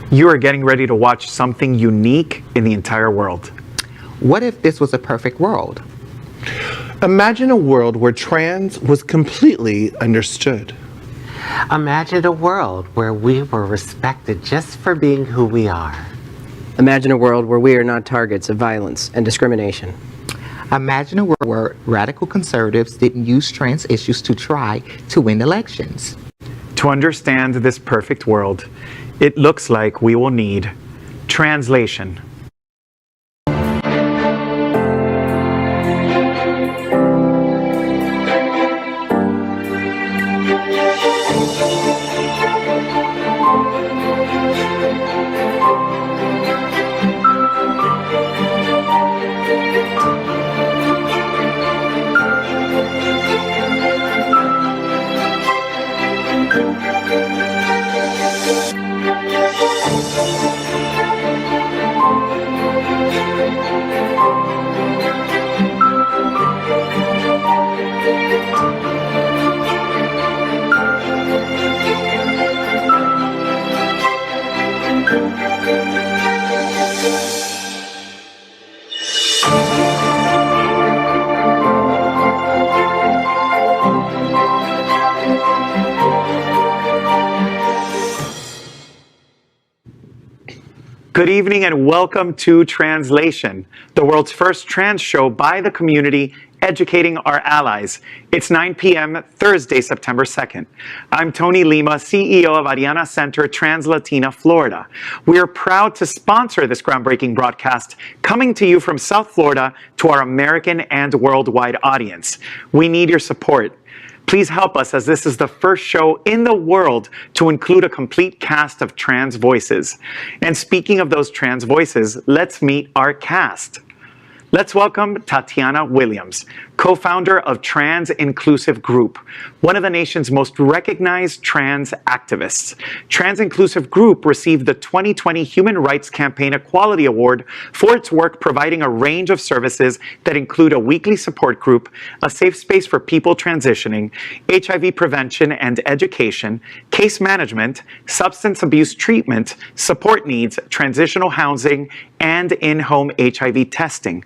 You are getting ready to watch something unique in the entire world. What if this was a perfect world? Imagine a world where trans was completely understood. Imagine a world where we were respected just for being who we are. Imagine a world where we are not targets of violence and discrimination. Imagine a world where radical conservatives didn't use trans issues to try to win elections. To understand this perfect world, it looks like we will need translation. Good evening and welcome to Translation, the world's first trans show by the community educating our allies. It's 9 p.m. Thursday, September 2nd. I'm Tony Lima, CEO of Ariana Center, Trans Latina, Florida. We are proud to sponsor this groundbreaking broadcast, coming to you from South Florida to our American and worldwide audience. We need your support. Please help us, as this is the first show in the world to include a complete cast of trans voices. And speaking of those trans voices, let's meet our cast. Let's welcome Tatiana Williams, co-founder of Trans Inclusive Group, one of the nation's most recognized trans activists. Trans Inclusive Group received the 2020 Human Rights Campaign Equality Award for its work providing a range of services that include a weekly support group, a safe space for people transitioning, HIV prevention and education, case management, substance abuse treatment, support needs, transitional housing, and in-home HIV testing.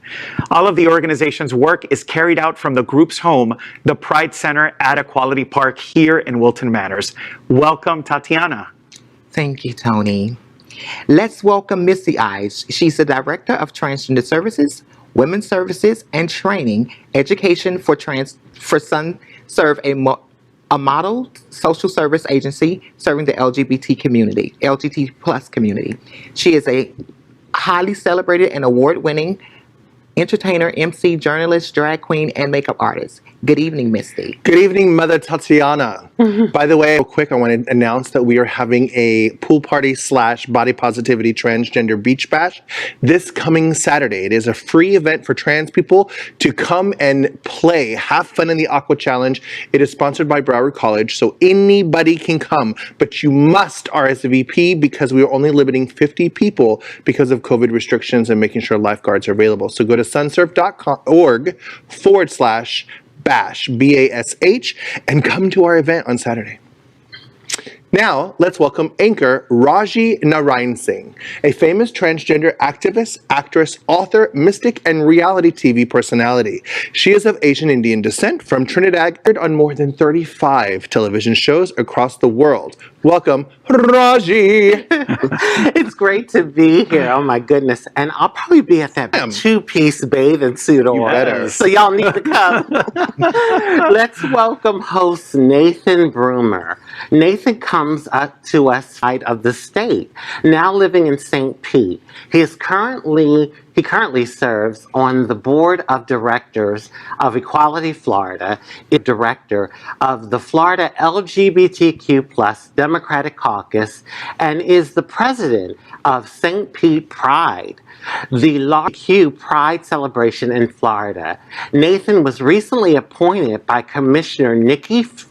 All of the organization's work is carried out from the group's home, the Pride Center at Equality Park here in Wilton Manors. Welcome, Tatiana. Thank you, Tony. Let's welcome Misty Eyez. She's the Director of Transgender Services, Women's Services, and Training, Education for Sun Serve, a model social service agency serving the LGBT community, LGBT plus community. She is a highly celebrated and award-winning entertainer, MC, journalist, drag queen, and makeup artist. Good evening, Misty. Good evening, Mother Tatiana. By the way, real quick, I want to announce that we are having a pool party / body positivity transgender beach bash this coming Saturday. It is a free event for trans people to come and play, have fun in the Aqua Challenge. It is sponsored by Broward College, so anybody can come, but you must RSVP because we are only limiting 50 people because of COVID restrictions and making sure lifeguards are available. So go to sunsurf.org/bash, BASH, and come to our event on Saturday. Now, let's welcome anchor Rajee Narinesingh, a famous transgender activist, actress, author, mystic, and reality TV personality. She is of Asian Indian descent from Trinidad, appeared on more than 35 television shows across the world. Welcome, Rajee. It's great to be here. Oh my goodness. And I'll probably be at that two-piece bathing suit on. Better. So y'all need to come. Let's welcome host Nathan Broomer. Nathan comes up to us side of the state, now living in St. Pete. He currently serves on the board of directors of Equality Florida, is director of the Florida LGBTQ plus Democratic Caucus, and is the president of St. Pete Pride, the largest Pride celebration in Florida. Nathan was recently appointed by Commissioner Nikki Freed.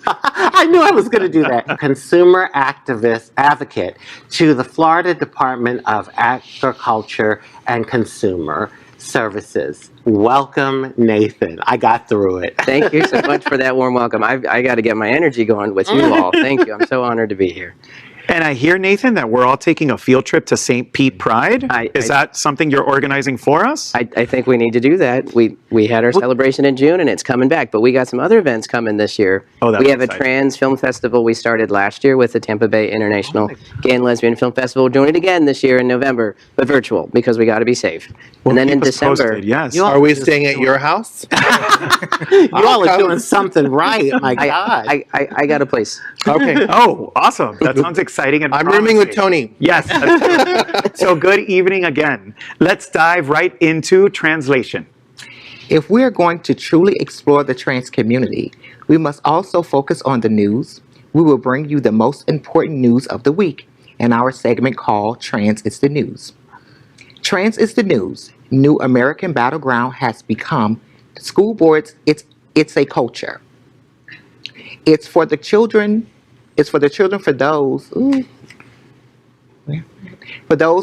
I knew I was going to do that. Consumer advocate to the Florida Department of Agriculture and Consumer Services. Welcome, Nathan. I got through it. Thank you so much for that warm welcome. I got to get my energy going with you all. Thank you. I'm so honored to be here. And I hear, Nathan, that we're all taking a field trip to St. Pete Pride. Is that something you're organizing for us? I think we need to do that. We had our celebration in June, and it's coming back. But we got some other events coming this year. Oh, that's we have exciting. a trans film festival we started last year with the Tampa Bay International Gay and Lesbian Film Festival. We're doing it again this year in November, but virtual because we got to be safe. And then in Keep us December, posted, yes. Are we staying at your house? You all are doing something right. My God. I got a place. Okay. Oh, awesome. That sounds exciting and I'm rooming with promising. Tony. Yes. So good evening again. Let's dive right into translation. If we are going to truly explore the trans community, we must also focus on the news. We will bring you the most important news of the week in our segment called Trans is the News. Trans is the News. New American Battleground has become school boards. It's a culture. It's for the children. It's for the children. For those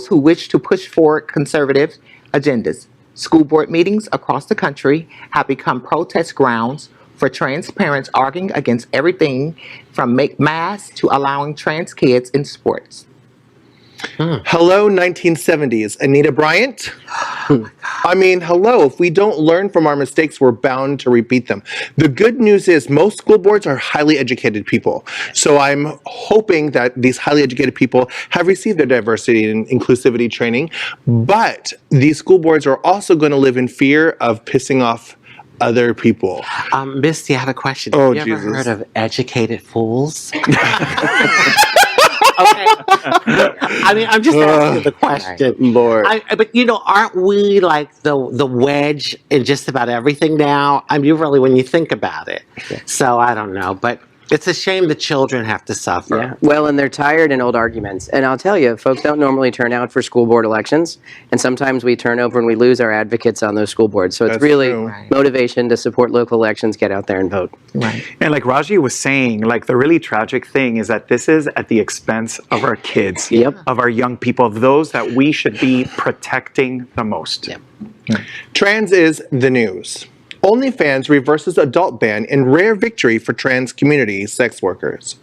who wish to push forward conservative agendas. School board meetings across the country have become protest grounds for trans parents arguing against everything from make masks to allowing trans kids in sports. Hello, 1970s. Anita Bryant? I mean, hello. If we don't learn from our mistakes, we're bound to repeat them. The good news is most school boards are highly educated people. So I'm hoping that these highly educated people have received their diversity and inclusivity training. But these school boards are also going to live in fear of pissing off other people. Misty, I have a question. Oh, Have you ever Jesus. heard of educated fools? Okay. I mean, I'm just asking the question. Lord. But aren't we like the wedge in just about everything now? I mean, really, when you think about it. So I don't know, but it's a shame the children have to suffer. Yeah. Well, and they're tired in old arguments. And I'll tell you, folks don't normally turn out for school board elections. And sometimes we turn over and we lose our advocates on those school boards. So it's That's really true. motivation to support local elections, get out there and vote. Right. And like Rajee was saying, like the really tragic thing is that this is at the expense of our kids, Yep. of our young people, of those that we should be protecting the most. Yep. Trans is the news. OnlyFans reverses adult ban in rare victory for trans community sex workers.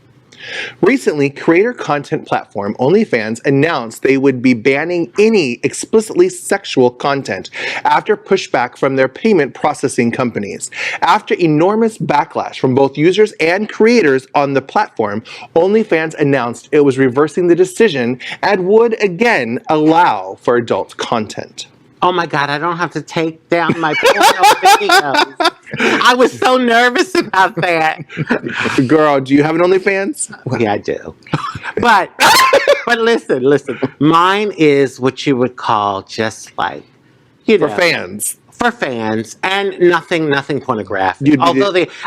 Recently, creator content platform OnlyFans announced they would be banning any explicitly sexual content after pushback from their payment processing companies. After enormous backlash from both users and creators on the platform, OnlyFans announced it was reversing the decision and would again allow for adult content. Oh my God, I don't have to take down my porno videos. I was so nervous about that. Girl, do you have an OnlyFans? Yeah, I do. But listen. Mine is what you would call just like, For fans. For fans, and nothing pornographic. You-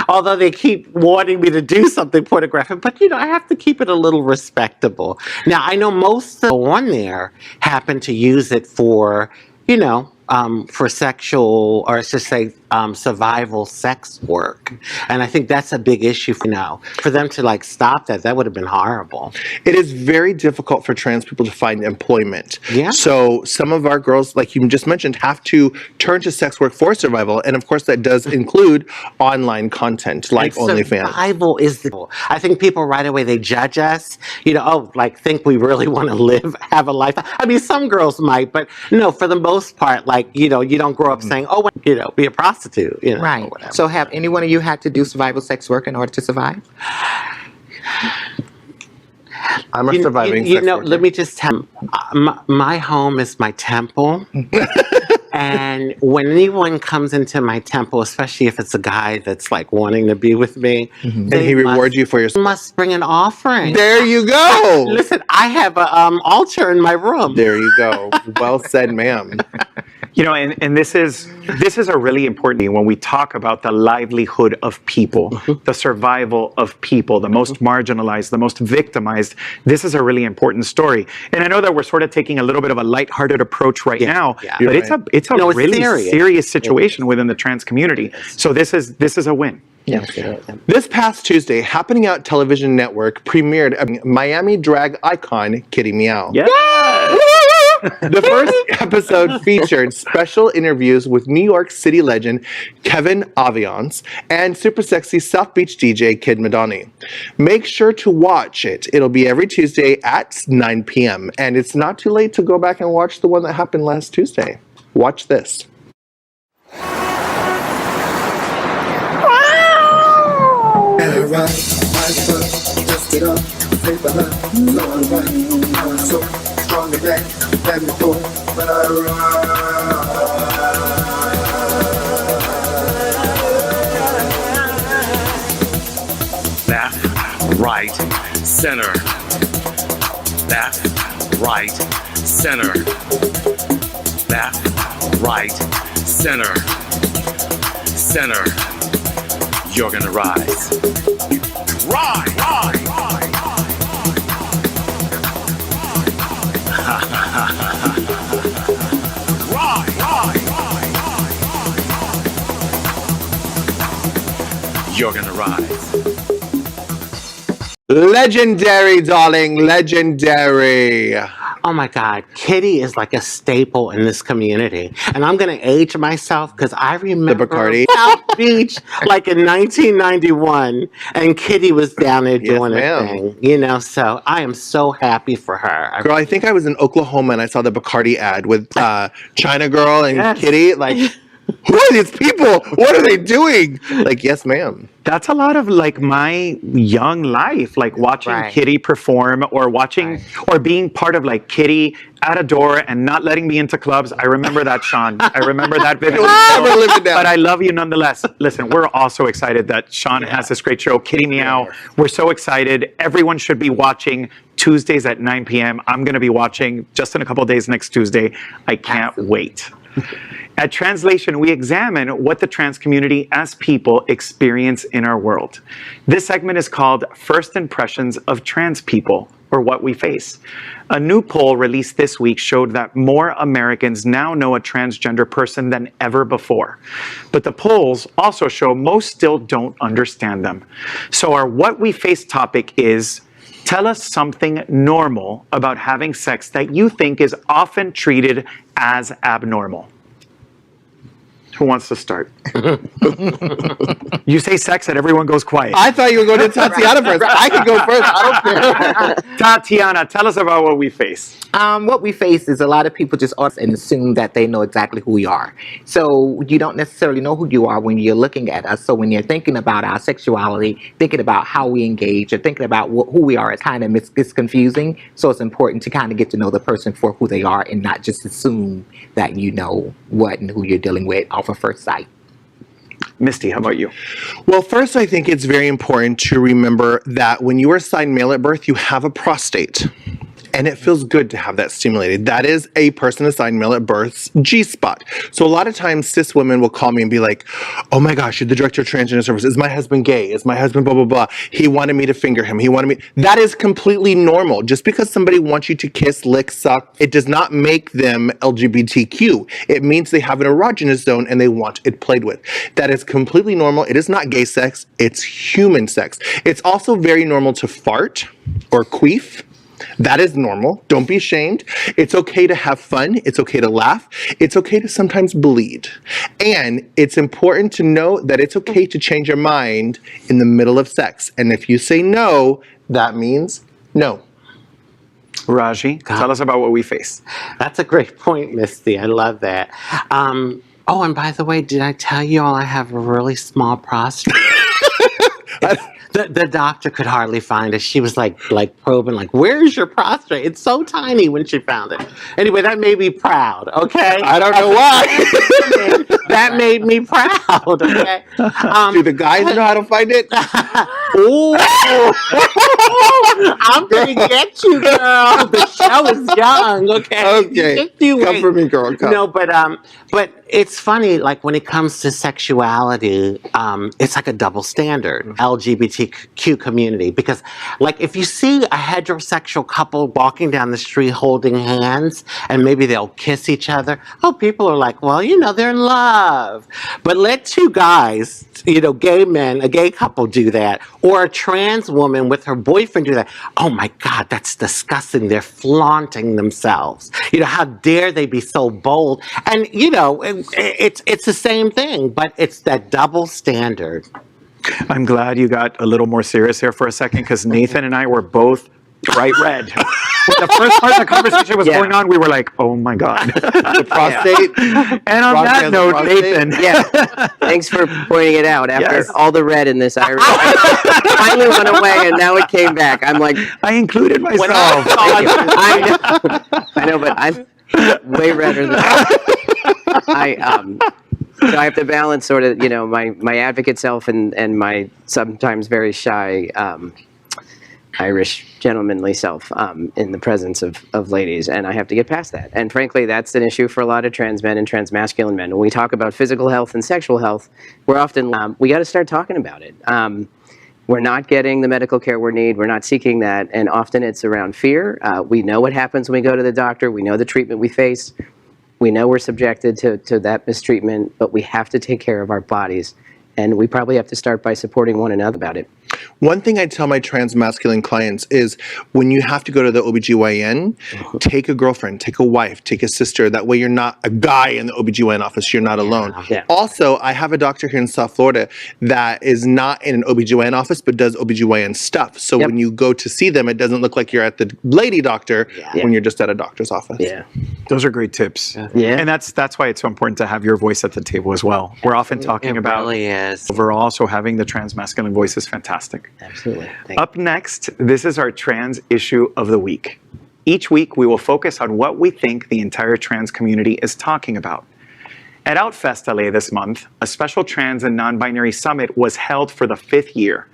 Although they keep wanting me to do something pornographic, but I have to keep it a little respectable. Now I know most of the on there happen to use it for, for sexual, or let's just say survival sex work, and I think that's a big issue. For them to stop that would have been horrible. It is very difficult for trans people to find employment. Yeah. So some of our girls, like you just mentioned, have to turn to sex work for survival. And of course, that does include online content like And OnlyFans. survival is I think people right away, they judge us, think we really want to have a life. I mean, some girls might, but no, for the most part, you don't grow up saying, oh, be a prostitute, Right. or whatever. So have any one of you had to do survival sex work in order to survive? I'm a surviving sex worker. Let me just tell you, my home is my temple. And when anyone comes into my temple, especially if it's a guy that's wanting to be with me, And he rewards you for your... must bring an offering. There you go. Listen, I have an altar in my room. There you go. Well said, ma'am. And this is a really important thing when we talk about the livelihood of people, the survival of people, the most marginalized, the most victimized. This is a really important story. And I know that we're sort of taking a little bit of a lighthearted approach right now, yeah. but You're it's right. a No, it's really serious situation within the trans community. So this is a win. Yeah. This past Tuesday, Happening Out Television Network premiered a Miami drag icon, Kitty Meow. Yeah. The first episode featured special interviews with New York City legend Kevin Aviance and super sexy South Beach DJ Kid Madani. Make sure to watch it. It'll be every Tuesday at 9 p.m. And it's not too late to go back and watch the one that happened last Tuesday. Watch this. Left, right, center. Left, right, center. Left, right, center. Center. You're gonna rise. Rise, rise, rise, You're gonna rise. Legendary, darling, legendary. Oh my God, Kitty is like a staple in this community. And I'm going to age myself because I remember Bacardi. South Beach like in 1991 and Kitty was down there doing her ma'am. thing. You know, so I am so happy for her. Girl, I think I was in Oklahoma and I saw the Bacardi ad with China Girl and Yes. Kitty. Like, who are these people? What are they doing? Like, yes, ma'am. That's a lot of like my young life, like watching Right. Kitty perform or watching or being part of like Kitty at a door and not letting me into clubs. I remember that, Sean. I remember that vividly. Never live it down. But I love you nonetheless. Listen, we're also excited that Sean has this great show, Kitty Meow. We're so excited. Everyone should be watching Tuesdays at 9 p.m. I'm going to be watching just in a couple of days next Tuesday. I can't wait. At Translation, we examine what the trans community as people experience in our world. This segment is called First Impressions of Trans People, or What We Face. A new poll released this week showed that more Americans now know a transgender person than ever before. But the polls also show most still don't understand them. So our What We Face topic is, tell us something normal about having sex that you think is often treated as abnormal. Who wants to start? You say sex and everyone goes quiet. I thought you were going to Tatiana first. I can go first. I don't care. Tatiana, tell us about what we face. What we face is a lot of people just and assume that they know exactly who we are. So you don't necessarily know who you are when you're looking at us. So when you're thinking about our sexuality, thinking about how we engage, or thinking about who we are, it's confusing. So it's important to kind of get to know the person for who they are and not just assume that you know what and who you're dealing with off of first sight. Misty, how about you? Well, first, I think it's very important to remember that when you are assigned male at birth, you have a prostate. And it feels good to have that stimulated. That is a person assigned male at birth's G-spot. So a lot of times cis women will call me and be like, oh my gosh, you're the director of transgender services. Is my husband gay? Is my husband blah, blah, blah? He wanted me to finger him. He wanted me. That is completely normal. Just because somebody wants you to kiss, lick, suck, it does not make them LGBTQ. It means they have an erogenous zone and they want it played with. That is completely normal. It is not gay sex. It's human sex. It's also very normal to fart or queef. That is normal. Don't be ashamed. It's okay to have fun. It's okay to laugh. It's okay to sometimes bleed. And it's important to know that it's okay to change your mind in the middle of sex. And if you say no, that means no. Rajee, tell us about what we face. That's a great point, Misty. I love that. Oh, and by the way, did I tell you all I have a really small prostate? The doctor could hardly find it. She was like probing, like, where's your prostate? It's so tiny when she found it. Anyway, that made me proud, okay? I don't know why. That made me proud, okay? Do the guys know how to find it? Ooh. I'm gonna get you, girl. The show is young, okay? Okay. Just you Come wait. for me, girl. Come. No, but it's funny, like when it comes to sexuality, it's like a double standard, LGBTQ community, because like if you see a heterosexual couple walking down the street holding hands and maybe they'll kiss each other, oh, people are like, well, you know, they're in love. But let two guys, you know, gay men, a gay couple do that, Or a trans woman with her boyfriend do that. Oh my God, that's disgusting. They're flaunting themselves. How dare they be so bold? And it's the same thing, but it's that double standard. I'm glad you got a little more serious here for a second, because Nathan and I were both bright red. When the first part of the conversation was going on, we were like, oh my God. The prostate. And on Rajee that has note, prostate. Nathan. Yeah, thanks for pointing it out. After Yes. all the red in this, I finally went away, and now it came back. I'm like, I included myself. I know, but I'm way redder than so I have to balance sort of, my advocate self and my sometimes very shy Irish gentlemanly self in the presence of ladies, and I have to get past that. And frankly, that's an issue for a lot of trans men and trans masculine men. When we talk about physical health and sexual health, we're often, we got to start talking about it. We're not getting the medical care we need. We're not seeking that, and often it's around fear. We know what happens when we go to the doctor. We know the treatment we face. We know we're subjected to that mistreatment, but we have to take care of our bodies, and we probably have to start by supporting one another about it. One thing I tell my trans masculine clients is when you have to go to the OBGYN, take a girlfriend, take a wife, take a sister. That way you're not a guy in the OBGYN office. You're not alone. Yeah. Also, I have a doctor here in South Florida that is not in an OBGYN office but does OBGYN stuff. So when you go to see them, it doesn't look like you're at the lady doctor when you're just at a doctor's office. Yeah. Those are great tips. Yeah. And that's why it's so important to have your voice at the table as well. We're often talking about really is. overall, so having the trans masculine voice is fantastic. Absolutely. Thank Up next, this is our trans issue of the week. Each week, we will focus on what we think the entire trans community is talking about. At Outfest LA this month, a special trans and non-binary summit was held for the 5th year.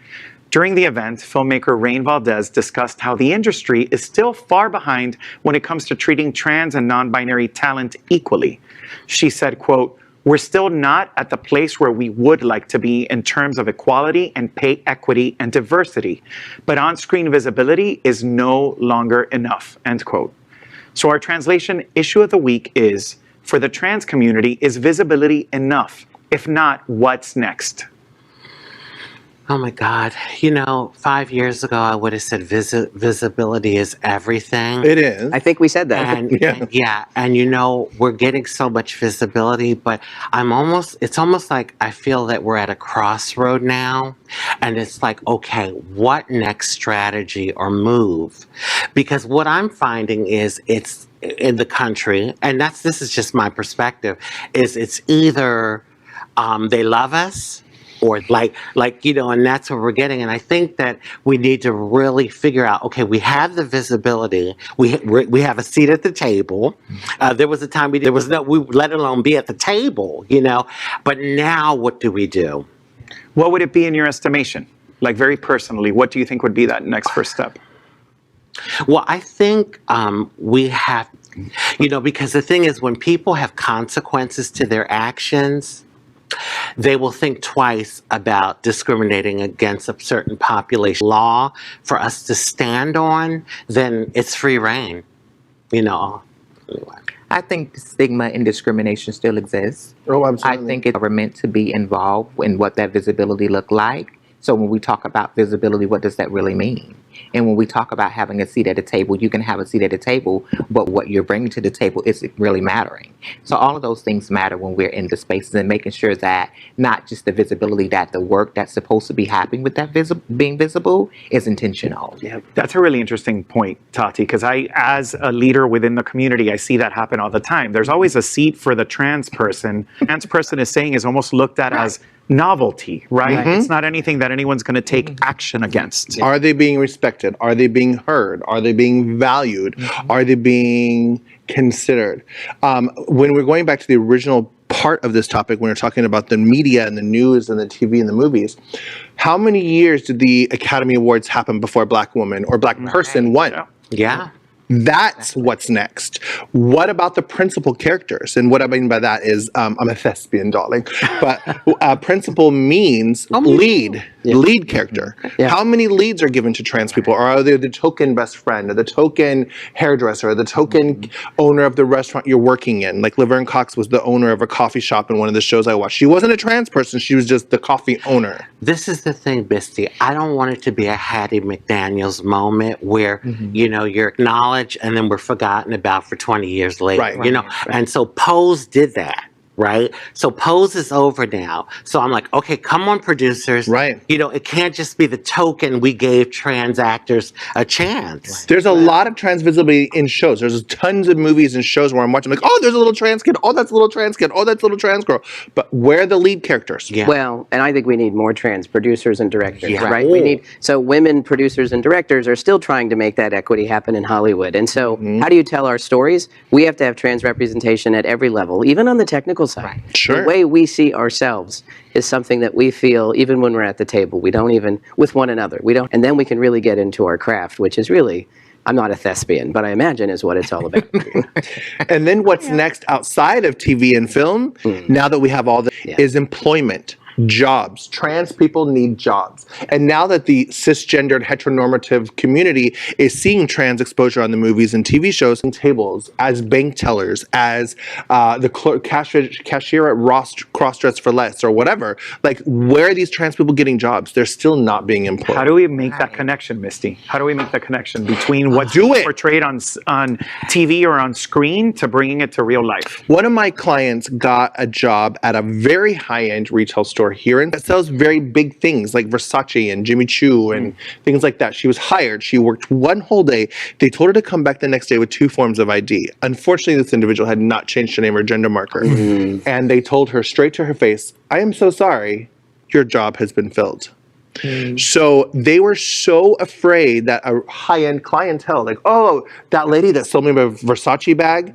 During the event, filmmaker Rain Valdez discussed how the industry is still far behind when it comes to treating trans and non-binary talent equally. She said, quote, "We're still not at the place where we would like to be in terms of equality and pay equity and diversity, but on-screen visibility is no longer enough," end quote. So our translation issue of the week is, for the trans community, is visibility enough? If not, what's next? Oh my God. 5 years ago, I would have said visibility is everything. It is. I think we said that. And we're getting so much visibility, but it's almost like I feel that we're at a crossroad now. And it's like, okay, what next strategy or move? Because what I'm finding is it's in the country, and this is just my perspective, is it's either they love us, or and that's what we're getting. And I think that we need to really figure out, okay, we have the visibility, we have a seat at the table. There was a time we let alone be at the table, but now what do we do? What would it be in your estimation? Like very personally, what do you think would be that next first step? Well, I think we have, because the thing is, when people have consequences to their actions, they will think twice about discriminating against a certain population. Law for us to stand on, then it's free reign, Anyway. I think stigma and discrimination still exists. Oh, absolutely. I think it's meant to be involved in what that visibility look like. So when we talk about visibility, what does that really mean? And when we talk about having a seat at a table, you can have a seat at a table, but what you're bringing to the table isn't really mattering. So all of those things matter when we're in the spaces, and making sure that not just the visibility, that the work that's supposed to be happening with that being visible is intentional. Yeah, that's a really interesting point, Tati, because as a leader within the community, I see that happen all the time. There's always a seat for the trans person. Trans person is saying is almost looked at as novelty, right? Mm-hmm. It's not anything that anyone's going to take action against. Are they being respected? Are they being heard? Are they being valued? Are they being considered? When we're going back to the original part of this topic, when we're talking about the media and the news and the TV and the movies, how many years did the Academy Awards happen before a Black woman or Black person won? Yeah. That's what's next. What about the principal characters? And what I mean by that is, I'm a thespian, darling, but principal means lead character. Yeah. How many leads are given to trans people? Or are they the token best friend, or the token hairdresser, or the token owner of the restaurant you're working in? Like Laverne Cox was the owner of a coffee shop in one of the shows I watched. She wasn't a trans person, she was just the coffee owner. This is the thing, Misty. I don't want it to be a Hattie McDaniels moment where, you know, you're acknowledged and then we're forgotten about for 20 years later, Right. you know? And so Pose did that. Right? So Pose is over now. So I'm like, okay, come on, producers. Right. You know, it can't just be the token we gave trans actors a chance. There's a lot of trans visibility in shows. There's tons of movies and shows where I'm watching, like, oh, there's a little trans kid. Oh, that's a little trans kid. Oh, that's a little trans girl. But where are the lead characters? Yeah. Well, and I think we need more trans producers and directors, Yeah. right? We need, so women producers and directors are still trying to make that equity happen in Hollywood. And so how do you tell our stories? We have to have trans representation at every level, even on the technical side. Sure. The way we see ourselves is something that we feel even when we're at the table. We don't even, with one another, we don't, and then we can really get into our craft, which is really, I'm not a thespian, but I imagine is what it's all about. And then what's next outside of TV and film, now that we have all is employment. Jobs. Trans people need jobs. And now that the cisgendered heteronormative community is seeing trans exposure on the movies and TV shows and tables, as bank tellers, as the cashier at Ross Crossdress for Less or whatever, like, where are these trans people getting jobs? They're still not being employed. How do we make that connection, Misty? How do we make the connection between what's portrayed on TV or on screen to bringing it to real life? One of my clients got a job at a very high-end retail store here and that sells very big things like Versace and Jimmy Choo and things like that. She was hired. She worked one whole day. They told her to come back the next day with 2 forms of ID. Unfortunately, this individual had not changed her name or gender marker. And they told her straight to her face, I am so sorry, your job has been filled. So they were so afraid that a high-end clientele, like, oh, that lady that sold me a Versace bag,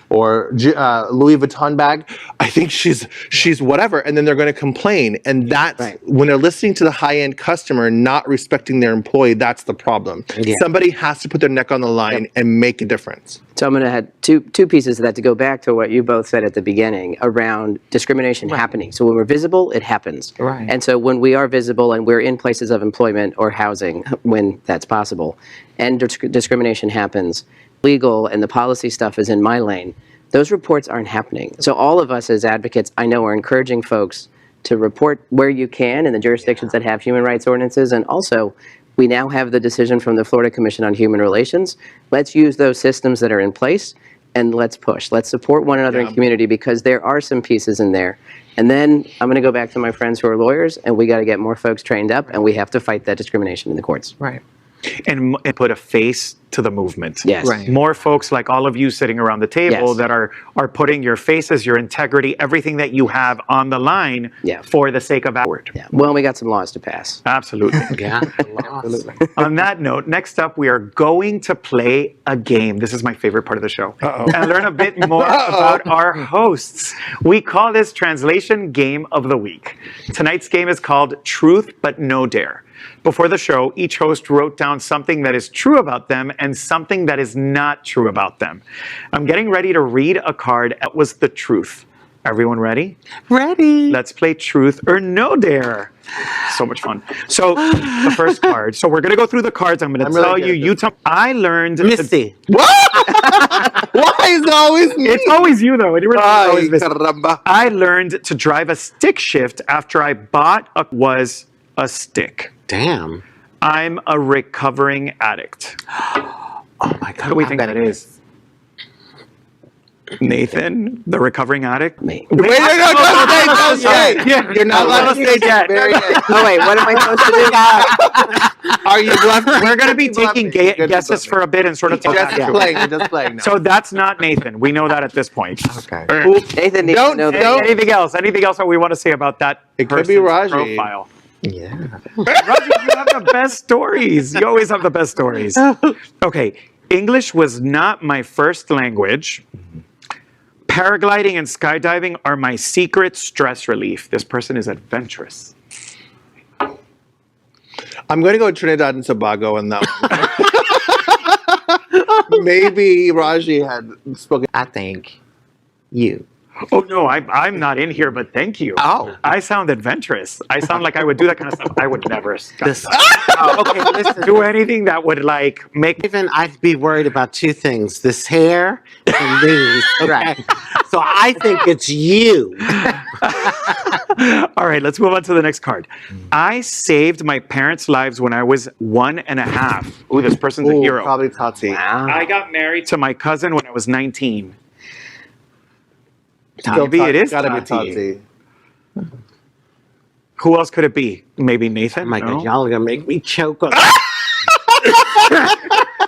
or Louis Vuitton bag, I think she's whatever, and then they're going to complain. And that's when they're listening to the high-end customer not respecting their employee, that's the problem. Somebody has to put their neck on the line and make a difference. So I'm going to have two pieces of that to go back to what you both said at the beginning around discrimination happening. So when we're visible, it happens. Right. And so when we are visible and we're in places of employment or housing, when that's possible, and discrimination happens, legal and the policy stuff is in my lane, those reports aren't happening. So all of us as advocates, I know, are encouraging folks to report where you can in the jurisdictions that have human rights ordinances. And also, we now have the decision from the Florida Commission on Human Relations. Let's use those systems that are in place and let's push. Let's support one another in community, because there are some pieces in there. And then I'm going to go back to my friends who are lawyers, and we got to get more folks trained up, and we have to fight that discrimination in the courts. Right. And put a face to the movement. Yes. Right. More folks like all of you sitting around the table that are putting your faces, your integrity, everything that you have on the line for the sake of outward. Yeah. Well, we got some laws to pass. Absolutely. Absolutely. On that note, next up, we are going to play a game. This is my favorite part of the show. And learn a bit more about our hosts. We call this Translation Game of the Week. Tonight's game is called Truth But No Dare. Before the show, each host wrote down something that is true about them and something that is not true about them. I'm getting ready to read a card that was the truth. Everyone ready? Ready. Let's play Truth or No Dare. So much fun. So the first card. So we're going to go through the cards. I'm going to tell you. You tell. I learned. Misty. What? Why is it always me? It's always you though. It really Ay, always Misty. caramba. I learned to drive a stick shift after I bought a stick. Damn. I'm a recovering addict. Oh my God. What do we think that is? Nathan, the recovering addict? Me. Wait, don't say. Yeah, You're not allowed to say that. Oh, wait, what am I supposed to do? Are you bluffing? We're going to be taking guesses for a bit and sort of talk Just about playing. You're just playing now. So that's not Nathan. We know that at this point. Okay. Nathan needs to know that. Anything else? Anything else that we want to say about that It could be person's Rajee. profile? Yeah. Rajee, you have the best stories. You always have the best stories. Okay, English was not my first language. Paragliding and skydiving are my secret stress relief. This person is adventurous. I'm going to go Trinidad and Tobago on that one. Maybe Rajee had spoken. I think you. Oh no, I'm not in here, but thank you. Oh. I sound adventurous. I sound like I would do that kind of stuff. I would never Okay, listen. do anything that would like make. Even I'd be worried about two things: this hair and these. Okay, so I think it's you. All right, let's move on to the next card. I saved my parents' lives when I was 1.5. Ooh, this person's a Ooh, hero. probably Tati. I got married to my cousin when I was 19. Still Maybe it is Gotta be Tati. Tati. Who else could it be? Maybe Nathan? Oh my No? God, y'all are gonna make me choke on.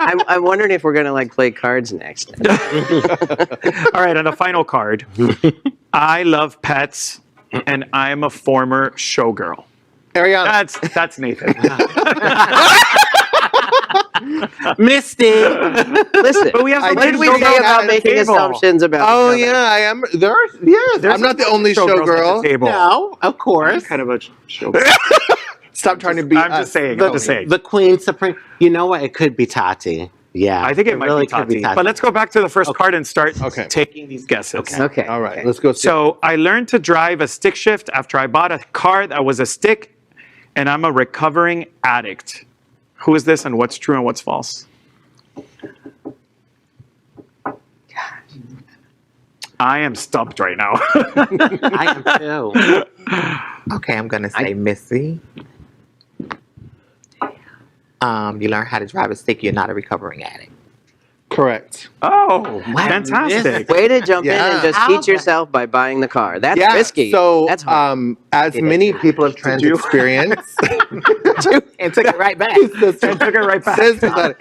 I'm wondering if we're gonna like play cards next. All right, and the final card. I love pets, and I'm a former showgirl. Ariana. That's Nathan. Misty. Listen, But we have I what did we didn't say know about that making table. assumptions about? Oh each other? yeah, I am. There are. Yes, There's I'm not the some only showgirls at the showgirl. table. No, of course. Kind of a showgirl. Stop trying to be. I'm just saying. I'm just saying. The Queen Supreme. You know what? It could be Tati. Yeah, I think it might really be could Tati. But let's go back to the first card and start Okay. taking these guesses. Okay. All right, let's go. So I learned to drive a stick shift after I bought a car that was a stick, and I'm a recovering addict. Who is this, and what's true and what's false? I am stumped right now. I am too. Okay, I'm gonna say Missy. You learn how to drive a stick. You're not a recovering addict. Correct. Oh, fantastic. Way to jump in and Yeah. just teach yourself by buying the car. That's Yeah. risky. So, That's hard. as many people have trans experience, And took it right back. And took it right back. says that.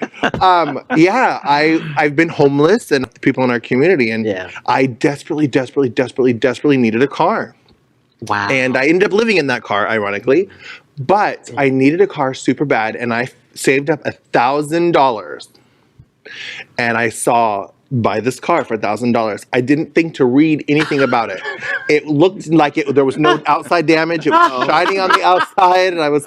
Yeah, I've been homeless and people in our community, and Yeah. I desperately needed a car, Wow. and I ended up living in that car, ironically. But I needed a car super bad, and I saved up $1,000, and I saw buy this car for $1,000. I didn't think to read anything about it. It looked like there was no outside damage. It was shining on the outside, and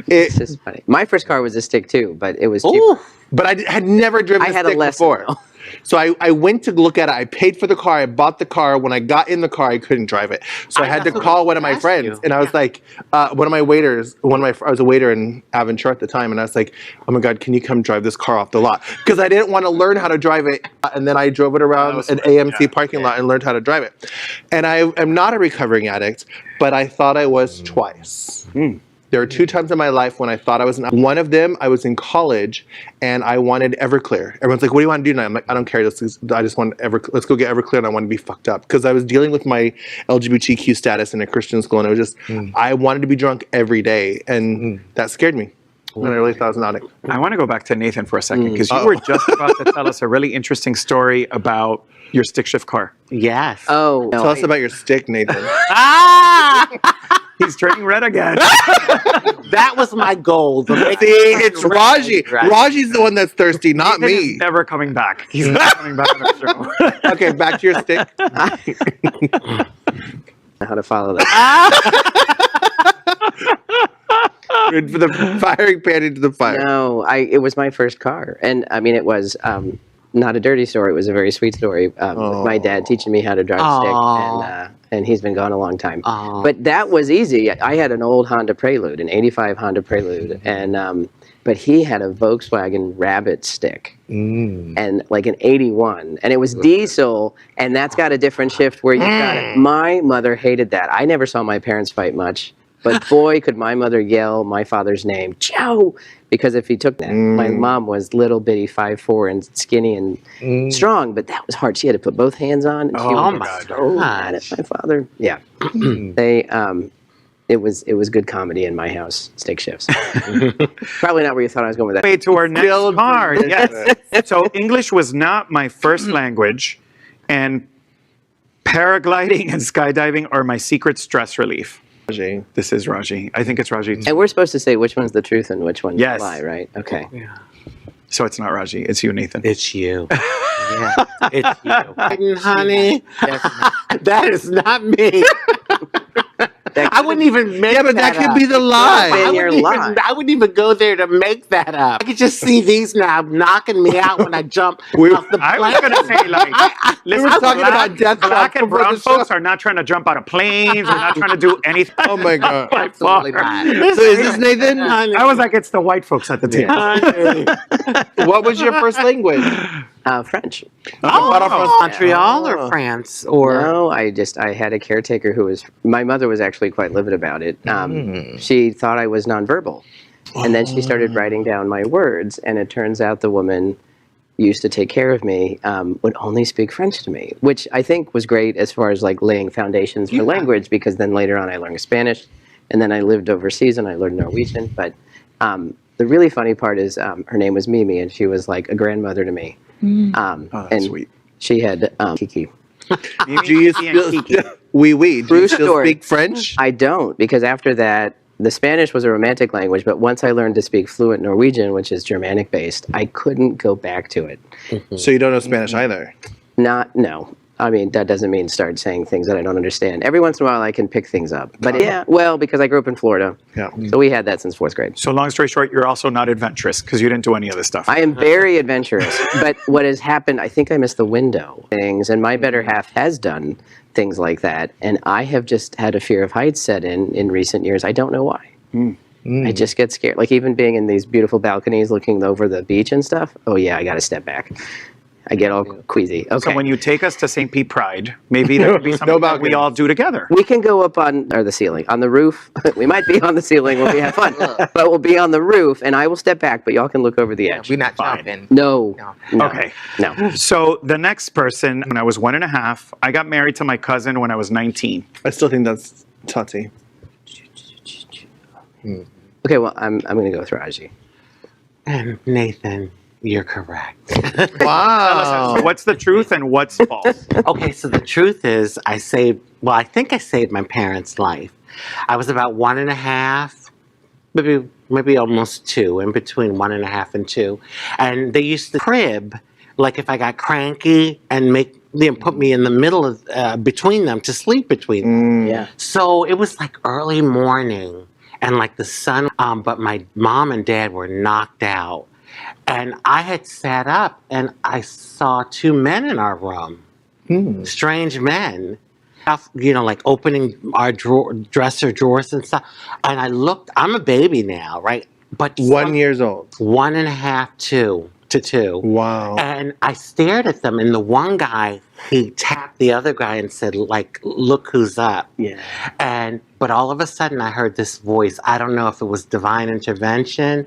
It's just funny. My first car was a stick too, but it was cheaper. Ooh. But I had never driven I a had a stick lesson, before. though. So I went to look at it. I paid for the car. I bought the car. When I got in the car, I couldn't drive it. So I had to call one of my friends, and I was like, one of my waiters. I was a waiter in Aventura at the time, and I was like, "Oh my God, can you come drive this car off the lot?" Because I didn't want to learn how to drive it, and then I drove it around an AMC parking lot and learned how to drive it. And I am not a recovering addict, but I thought I was twice. There were 2 times in my life when I thought I was one of them. I was in college and I wanted Everclear. Everyone's like, "What do you want to do now?" I'm like, "I don't care. I just want let's go get Everclear, and I want to be fucked up." Because I was dealing with my LGBTQ status in a Christian school, and it was just I wanted to be drunk every day, and that scared me. And I really thought I was an addict. I want to go back to Nathan for a second, because you were just about to tell us a really interesting story about your stick shift car. Yes. Oh, no. Tell us about your stick, Nathan. He's turning red again. That was my goal. See, it's Rajee. Rajee's the one that's thirsty, not Nathan is me. never coming back. He's not coming back on the show. Okay, back to your stick. How to follow that? For the firing pan into the fire. No, it was my first car, and I mean, it was not a dirty story. It was a very sweet story. With my dad teaching me how to drive stick, and he's been gone a long time. But that was easy. I had an old Honda Prelude, an '85 Honda Prelude, and but he had a Volkswagen Rabbit stick, and like an '81, and it was diesel, and that's got a different shift where you got it. My mother hated that. I never saw my parents fight much. But boy, could my mother yell my father's name, Joe, because if he took that, my mom was little bitty 5'4" and skinny and strong, but that was hard. She had to put both hands on. And she Oh, was my God. so mad at my father. Yeah, it was good comedy in my house. Stick shifts. Probably not where you thought I was going with that. Way to our next card. Yes. So English was not my first language, and paragliding and skydiving are my secret stress relief. Rajee. This is Rajee. I think it's Rajee. And we're supposed to say which one's the truth and which one's Yes. the lie, right? Okay. So it's not Rajee. It's you, Nathan. It's you. Yeah, it's you. Honey, that is not me. I wouldn't wouldn't even make Yeah, but that could up. be the lie. in your life. I wouldn't even go there to make that up. I could just see these now knocking me out when I jump We- off the plane. I was gonna say, like, We were talking about death black trap and before brown the show. folks are not trying to jump out of planes. We're not trying to do anything. Oh my God. By Absolutely far. not. So is this Nathan? I was like, it's the white folks at the table. What was your first language? French. Oh, Montreal or France or No, I had a caretaker who was, my mother was actually quite livid about it. She thought I was nonverbal. And then she started writing down my words, and it turns out the woman used to take care of me would only speak French to me, which I think was great as far as like laying foundations for language, because then later on I learned Spanish, and then I lived overseas and I learned Norwegian. But the really funny part is her name was Mimi, and she was like a grandmother to me. That's and sweet. she had Kiki. Do you still Do you True still story. speak French? I don't, because after that, the Spanish was a romantic language, but once I learned to speak fluent Norwegian, which is Germanic based, I couldn't go back to it. So you don't know Spanish either? No. I mean, that doesn't mean start saying things that I don't understand. Every once in a while, I can pick things up. But yeah, well, because I grew up in Florida. Yeah. So we had that since 4th grade. So long story short, you're also not adventurous because you didn't do any of this stuff. I am very adventurous. But what has happened, I think I missed the window. Things, and my better half has done things like that. And I have just had a fear of heights set in recent years. I don't know why. I just get scared. Like even being in these beautiful balconies looking over the beach and stuff. Oh yeah, I got to step back. I get all queasy. Okay. So when you take us to St. Pete Pride, maybe there could be something that we all do together. we can go up on the ceiling, on the roof. We might be on the ceiling when we have fun, but we'll be on the roof, and I will step back, but y'all can look over the edge. We're not Fine. jumping. No. Okay. No. So the next person, when I was 1.5, I got married to my cousin when I was 19. I still think that's Tati. Okay, well, I'm going to go with Rajee. And Nathan, you're correct. Wow. So what's the truth and what's false? Okay, so the truth is I think I saved my parents' life. I was about 1.5, maybe almost 2, in between 1.5 and 2. And they used to crib, like if I got cranky and put me in the middle of, between them to sleep between them. Yeah. So it was like early morning and like the sun, but my mom and dad were knocked out. And I had sat up and I saw 2 men in our room, strange men, like opening our dresser drawers and stuff. And I looked, I'm a baby now, right? But 1 year old. 1.5, 2 to 2. Wow. And I stared at them, and the one guy, he tapped the other guy and said, like, look who's up. Yeah. But all of a sudden I heard this voice. I don't know if it was divine intervention,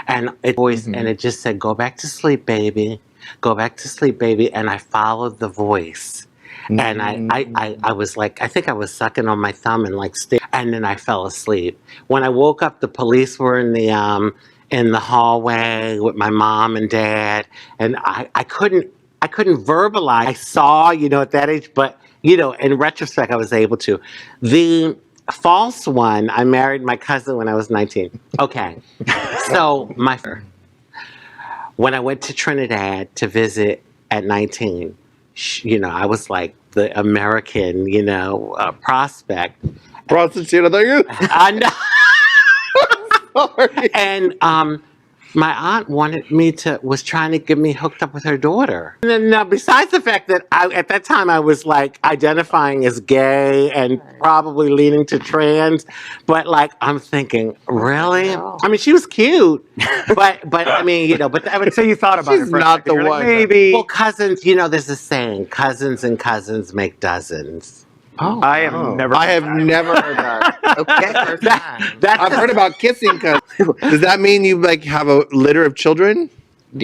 and it just said, go back to sleep, baby. Go back to sleep, baby. And I followed the voice. And I was like, I think I was sucking on my thumb and like, and then I fell asleep. When I woke up, the police were in the hallway with my mom and dad, and I couldn't verbalize. I saw, at that age, but in retrospect, I was able to. The false one, I married my cousin when I was 19. Okay, so when I went to Trinidad to visit at 19, I was like the American, prospect. Prostitute, I thought you. I know. Sorry. And my aunt was trying to get me hooked up with her daughter. And then, now, besides the fact that at that time I was like identifying as gay and probably leaning to trans, but like I'm thinking, really? I mean, she was cute, but I mean, but I would So you thought about She's it for a not second. the You're like, one. maybe. well, cousins. There's a saying: cousins and cousins make dozens. Oh, I have never. I have never heard that. okay. First time. I've heard about kissing. Does that mean you like have a litter of children?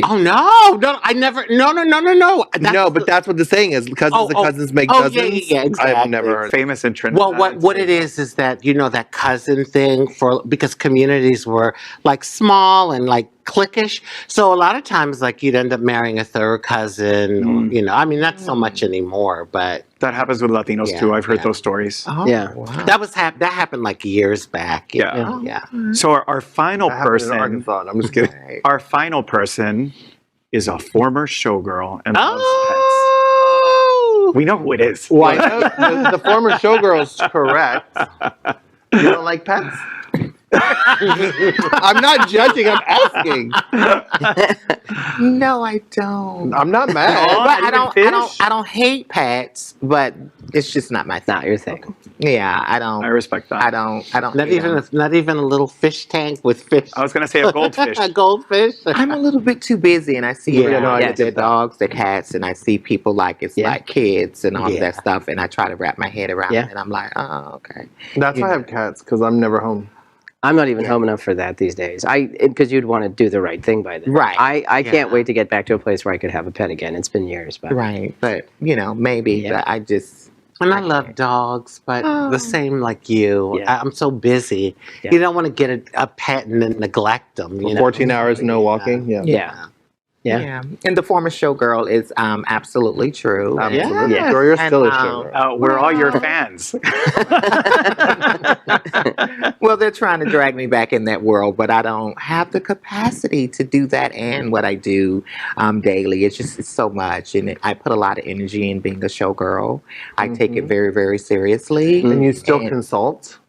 Oh no! I never. No. No, but that's what the saying is. Cousins and cousins make dozens. Yeah, exactly. I've never heard. famous in Trinidad. Well, what it is that that cousin thing because communities were like small and like cliquish, so a lot of times like you'd end up marrying a third cousin. Or, I mean, not so much anymore, but That happens with Latinos Yeah, too. I've heard yeah. those stories. Oh, Yeah. Wow. that happened like years back. Yeah. yeah. So our final That happened in person, Arkansas. I'm just kidding. Right. our final person, is a former showgirl and loves Oh, pets. We know who it is. Well, I know the former showgirl's correct. You don't like pets? I'm not judging, I'm asking. No, I don't. I'm not mad. Oh, But not even fish? I don't hate pets, but it's just not my thing. Not your thing. Yeah, I don't. I respect that. I don't. Not you even know. not even a little fish tank with fish. I was going to say a goldfish. A goldfish. I'm a little bit too busy, and I see Yeah, everybody no, I with get their that. dogs, their cats, and I see people like it's Yeah. like kids and all of Yeah. that stuff, and I try to wrap my head around Yeah. it, and I'm like, oh, okay. That's why I have cats, because I'm never home. I'm not even home enough for that these days. Because you'd want to do the right thing by then. Right. I can't Yeah. wait to get back to a place where I could have a pet again. It's been years, but Right, but maybe. Yeah. But I just And I love dogs, but Oh. the same like you. Yeah. I'm so busy. Yeah. You don't want to get a pet and then neglect them. You know? 14 hours, no walking. Yeah. yeah. yeah. And the former showgirl is absolutely true. Absolutely. Yeah. Girl, you're And, still a um, sugar. We're all your fans. Well, they're trying to drag me back in that world, but I don't have the capacity to do that and what I do daily. It's so much, and I put a lot of energy in being a showgirl. I take it very, very seriously. And you still and- consult?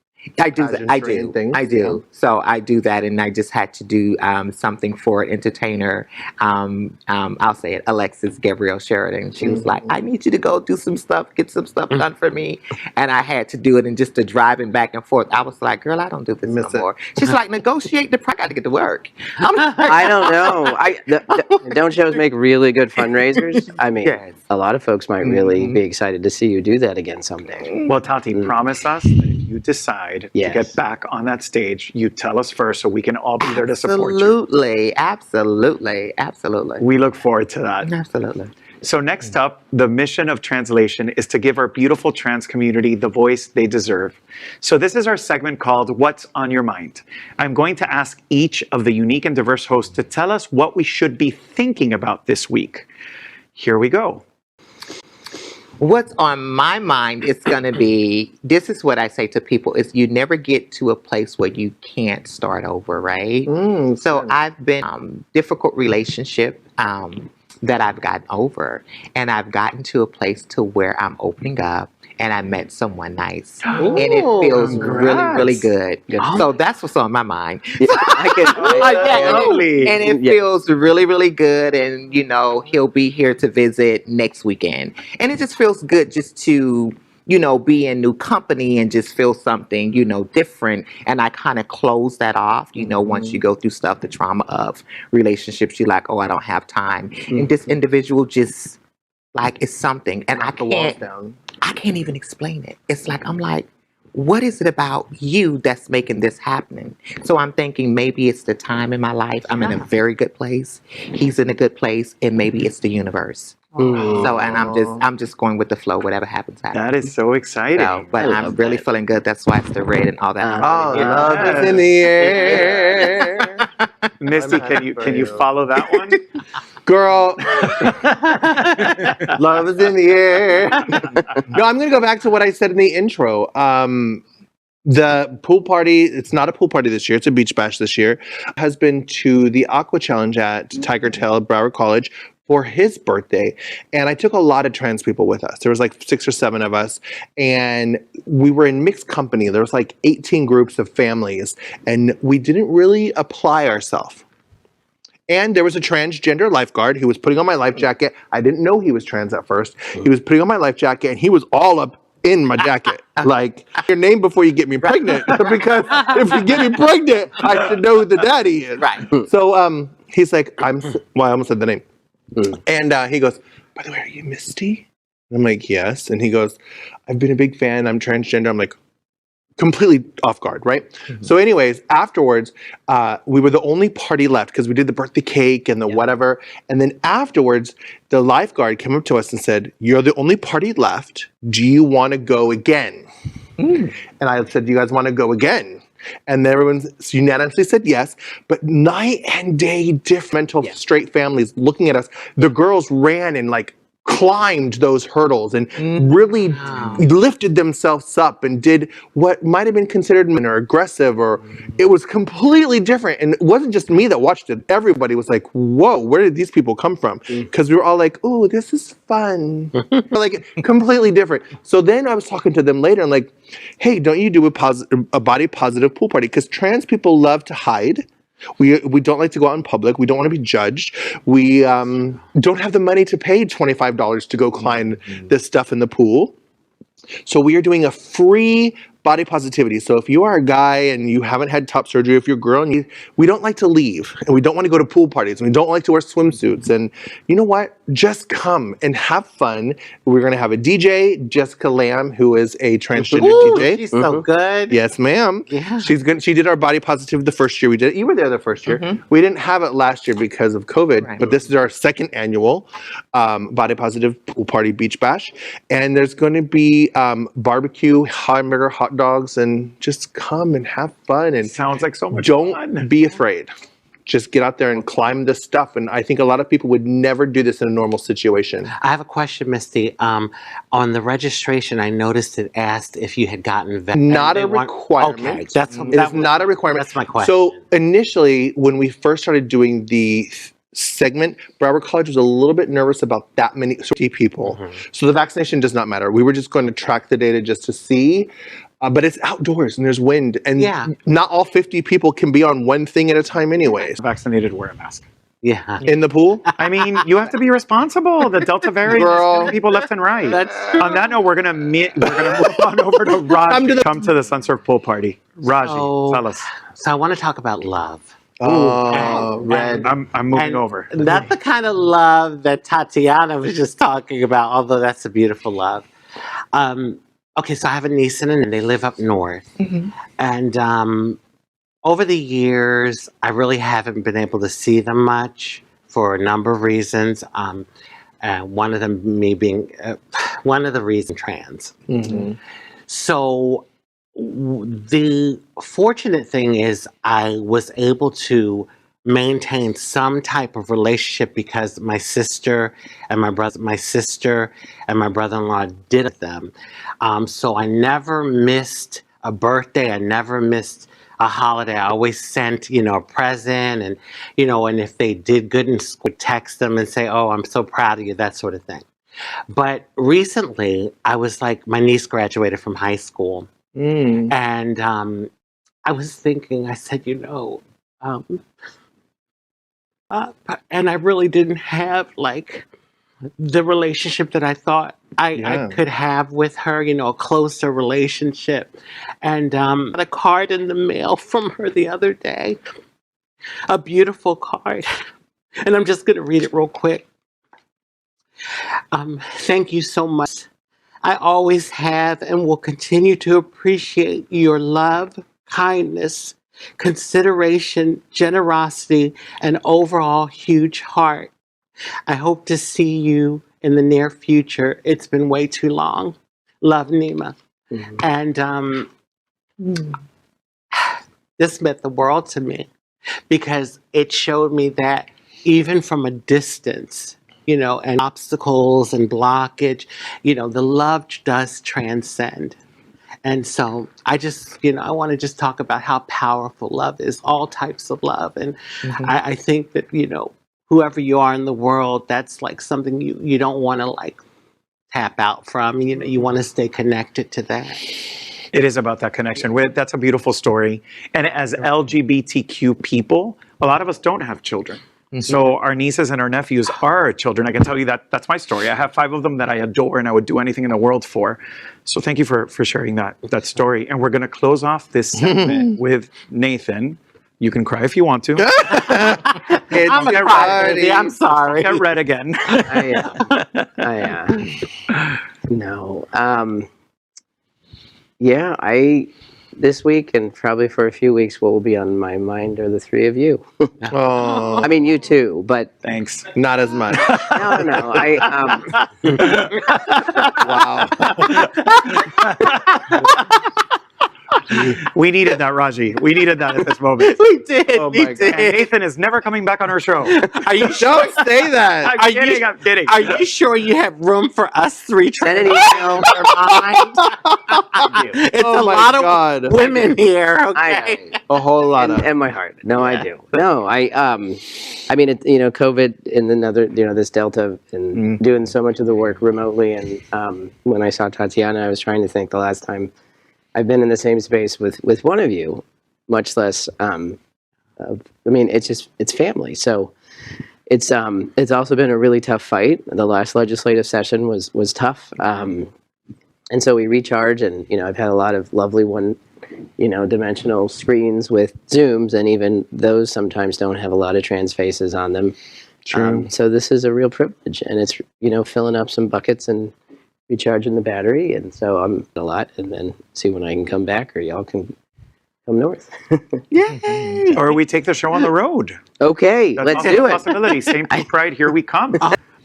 I do. That. I pageantry do. and things, I do. So I do that, and I just had to do something for an entertainer. I'll say it, Alexis Gabrielle Sheridan. She was like, "I need you to go do some stuff, get some stuff done for me," and I had to do it. And just the driving back and forth, I was like, "Girl, I don't do this Miss no it. more." She's like, "Negotiate the price. I got to get to work." I'm like, I don't know. Don't shows make really good fundraisers? I mean, Yes. a lot of folks might really be excited to see you do that again someday. Well, Tati, promise us that if you decide Yes. to get back on that stage, you tell us first so we can all be there to support you. Absolutely, absolutely, absolutely, We look forward to that. absolutely. So next up, the mission of Translation is to give our beautiful trans community the voice they deserve. So this is our segment called What's on Your Mind? I'm going to ask each of the unique and diverse hosts to tell us what we should be thinking about this week. Here we go. What's on my mind is going to be, this is what I say to people, is you never get to a place where you can't start over, right? So I've been difficult relationship that I've gotten over, and I've gotten to a place to where I'm opening up, and I met someone nice, and it feels really, really good. So that's what's on my mind. Lovely. And it feels really, really good. And, he'll be here to visit next weekend. And it just feels good just to, be in new company and just feel something, different. And I kind of close that off, once you go through stuff, the trauma of relationships, you're like, oh, I don't have time. And this individual just, like, it's something. And I can't even explain it. It's like, I'm like, what is it about you that's making this happen? So I'm thinking maybe it's the time in my life. I'm in a very good place. He's in a good place, and maybe it's the universe. So, and I'm just going with the flow. Whatever happens, happens. That is so exciting. So, but I'm really feeling good. That's why it's the red and all that. Love is in the air. Misty, can you follow that one? Girl, love is in the air. No, I'm going to go back to what I said in the intro. The pool party, it's not a pool party this year, it's a beach bash this year, has been to the Aqua Challenge at Tiger Tail at Broward College for his birthday. And I took a lot of trans people with us. There was like 6 or 7 of us. And we were in mixed company. There was like 18 groups of families. And we didn't really apply ourselves. And there was a transgender lifeguard who was putting on my life jacket. I didn't know he was trans at first. He was putting on my life jacket, and he was all up in my jacket. Like, your name before you get me pregnant. Because if you get me pregnant, I should know who the daddy is. Right. So he's like, I almost said the name. And he goes, by the way, are you Misty? I'm like, yes. And he goes, I've been a big fan. I'm transgender. I'm like, completely off guard, right? So anyways, afterwards, we were the only party left because we did the birthday cake and the whatever. And then afterwards, the lifeguard came up to us and said, you're the only party left. Do you want to go again? And I said, do you guys want to go again? And everyone unanimously said yes. But night and day, different straight families looking at us. The girls ran and like climbed those hurdles and really lifted themselves up and did what might have been considered mean or aggressive, or it was completely different. And it wasn't just me that watched it. Everybody was like, whoa, where did these people come from? Because we were all like, oh, this is fun. Like completely different. So then I was talking to them later and like, hey, don't you do a body positive pool party? Because trans people love to hide. We don't like to go out in public. We don't want to be judged. We don't have the money to pay $25 to go climb this stuff in the pool. So we are doing a free body positivity. So if you are a guy and you haven't had top surgery, if you're a girl, and we don't like to leave, and we don't want to go to pool parties, and we don't like to wear swimsuits. And you know what? Just come and have fun. We're going to have a DJ, Jessica Lamb, who is a transgender DJ. She's so good. Yes, ma'am. Yeah. She's good. She did our body positive the first year we did it. You were there the first year. We didn't have it last year because of COVID, but this is our second annual body positive pool party beach bash. And there's going to be barbecue, hamburger, hot dogs, and just come and have fun. And Sounds like so much don't fun. be afraid. Just get out there and climb this stuff. And I think a lot of people would never do this in a normal situation. I have a question, Misty. On the registration, I noticed it asked if you had gotten vetted. Not a requirement. Okay, that's It is not a requirement. That's my question. So initially, when we first started doing the segment, Broward College was a little bit nervous about that many people. So the vaccination does not matter. We were just going to track the data just to see. But it's outdoors and there's wind, and not all 50 people can be on one thing at a time anyways. Vaccinated, wear a mask. Yeah. In the pool? I mean, you have to be responsible. The Delta variant is Girl. killing people left and right. That's On that note, we're gonna move on over to Rajee. Come to the Sunsurf Pool Party. Rajee, tell us. So I want to talk about love. Red. I'm moving And over. Not the kind of love that Tatiana was just talking about, although that's a beautiful love. Okay, so I have a niece and a nephew. They live up north. And over the years, I really haven't been able to see them much for a number of reasons. One of them me being, one of the reasons trans. So the fortunate thing is I was able to maintain some type of relationship because my sister and my brother-in-law did them. So I never missed a birthday. I never missed a holiday. I always sent, a present, and, and if they did good in school, I'd text them and say, oh, I'm so proud of you, that sort of thing. But recently, I was like, my niece graduated from high school. And I was thinking, I said, and I really didn't have like the relationship that I thought I could have with her, a closer relationship. And got a card in the mail from her the other day, a beautiful card. And I'm just going to read it real quick. Thank you so much. I always have and will continue to appreciate your love, kindness, consideration, generosity, and overall huge heart. I hope to see you in the near future. It's been way too long. Love, Nima. And this meant the world to me because it showed me that even from a distance, and obstacles and blockage, the love does transcend. And so I just, I want to just talk about how powerful love is, all types of love. And I think that, whoever you are in the world, that's like something you don't want to like tap out from. You want to stay connected to that. It is about that connection. That's a beautiful story. And as LGBTQ people, a lot of us don't have children. So our nieces and our nephews are our children. I can tell you that that's my story. I have 5 of them that I adore and I would do anything in the world for. So thank you for sharing that story. And we're going to close off this segment with Nathan. You can cry if you want to. I'm a crybaby. I'm sorry. Get red again. No. This week and probably for a few weeks, what will be on my mind are the 3 of you. I mean, you too, but thanks. Not as much. No. Wow. We needed that, Rajee. We needed that at this moment. We did. Oh we my God. did. And Nathan is never coming back on our show. Are you sure? Don't say that. I'm kidding. I'm kidding. Are you sure you have room for us three? Send an email. It's Oh a my lot God. of women here. I Okay. know. A whole lot of. And my heart. No, I do. No, I mean, COVID and another, this Delta and doing so much of the work remotely. And when I saw Tatiana, I was trying to think the last time I've been in the same space with one of you, much less. It's family. So it's also been a really tough fight. The last legislative session was tough. And so we recharge, and I've had a lot of lovely dimensional screens with Zooms, and even those sometimes don't have a lot of trans faces on them. True. So this is a real privilege, and it's filling up some buckets and recharging the battery, and so I'm a lot, and then see when I can come back, or y'all can come north. Yay! Or we take the show on the road. Okay, That's let's also do a it. possibility. St. Pete Pride, here we come.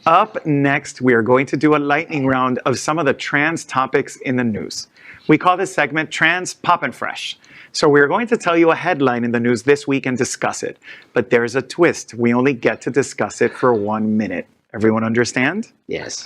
Up next, we are going to do a lightning round of some of the trans topics in the news. We call this segment Trans Poppin' Fresh. So we're going to tell you a headline in the news this week and discuss it. But there's a twist. We only get to discuss it for 1 minute. Everyone understand? Yes.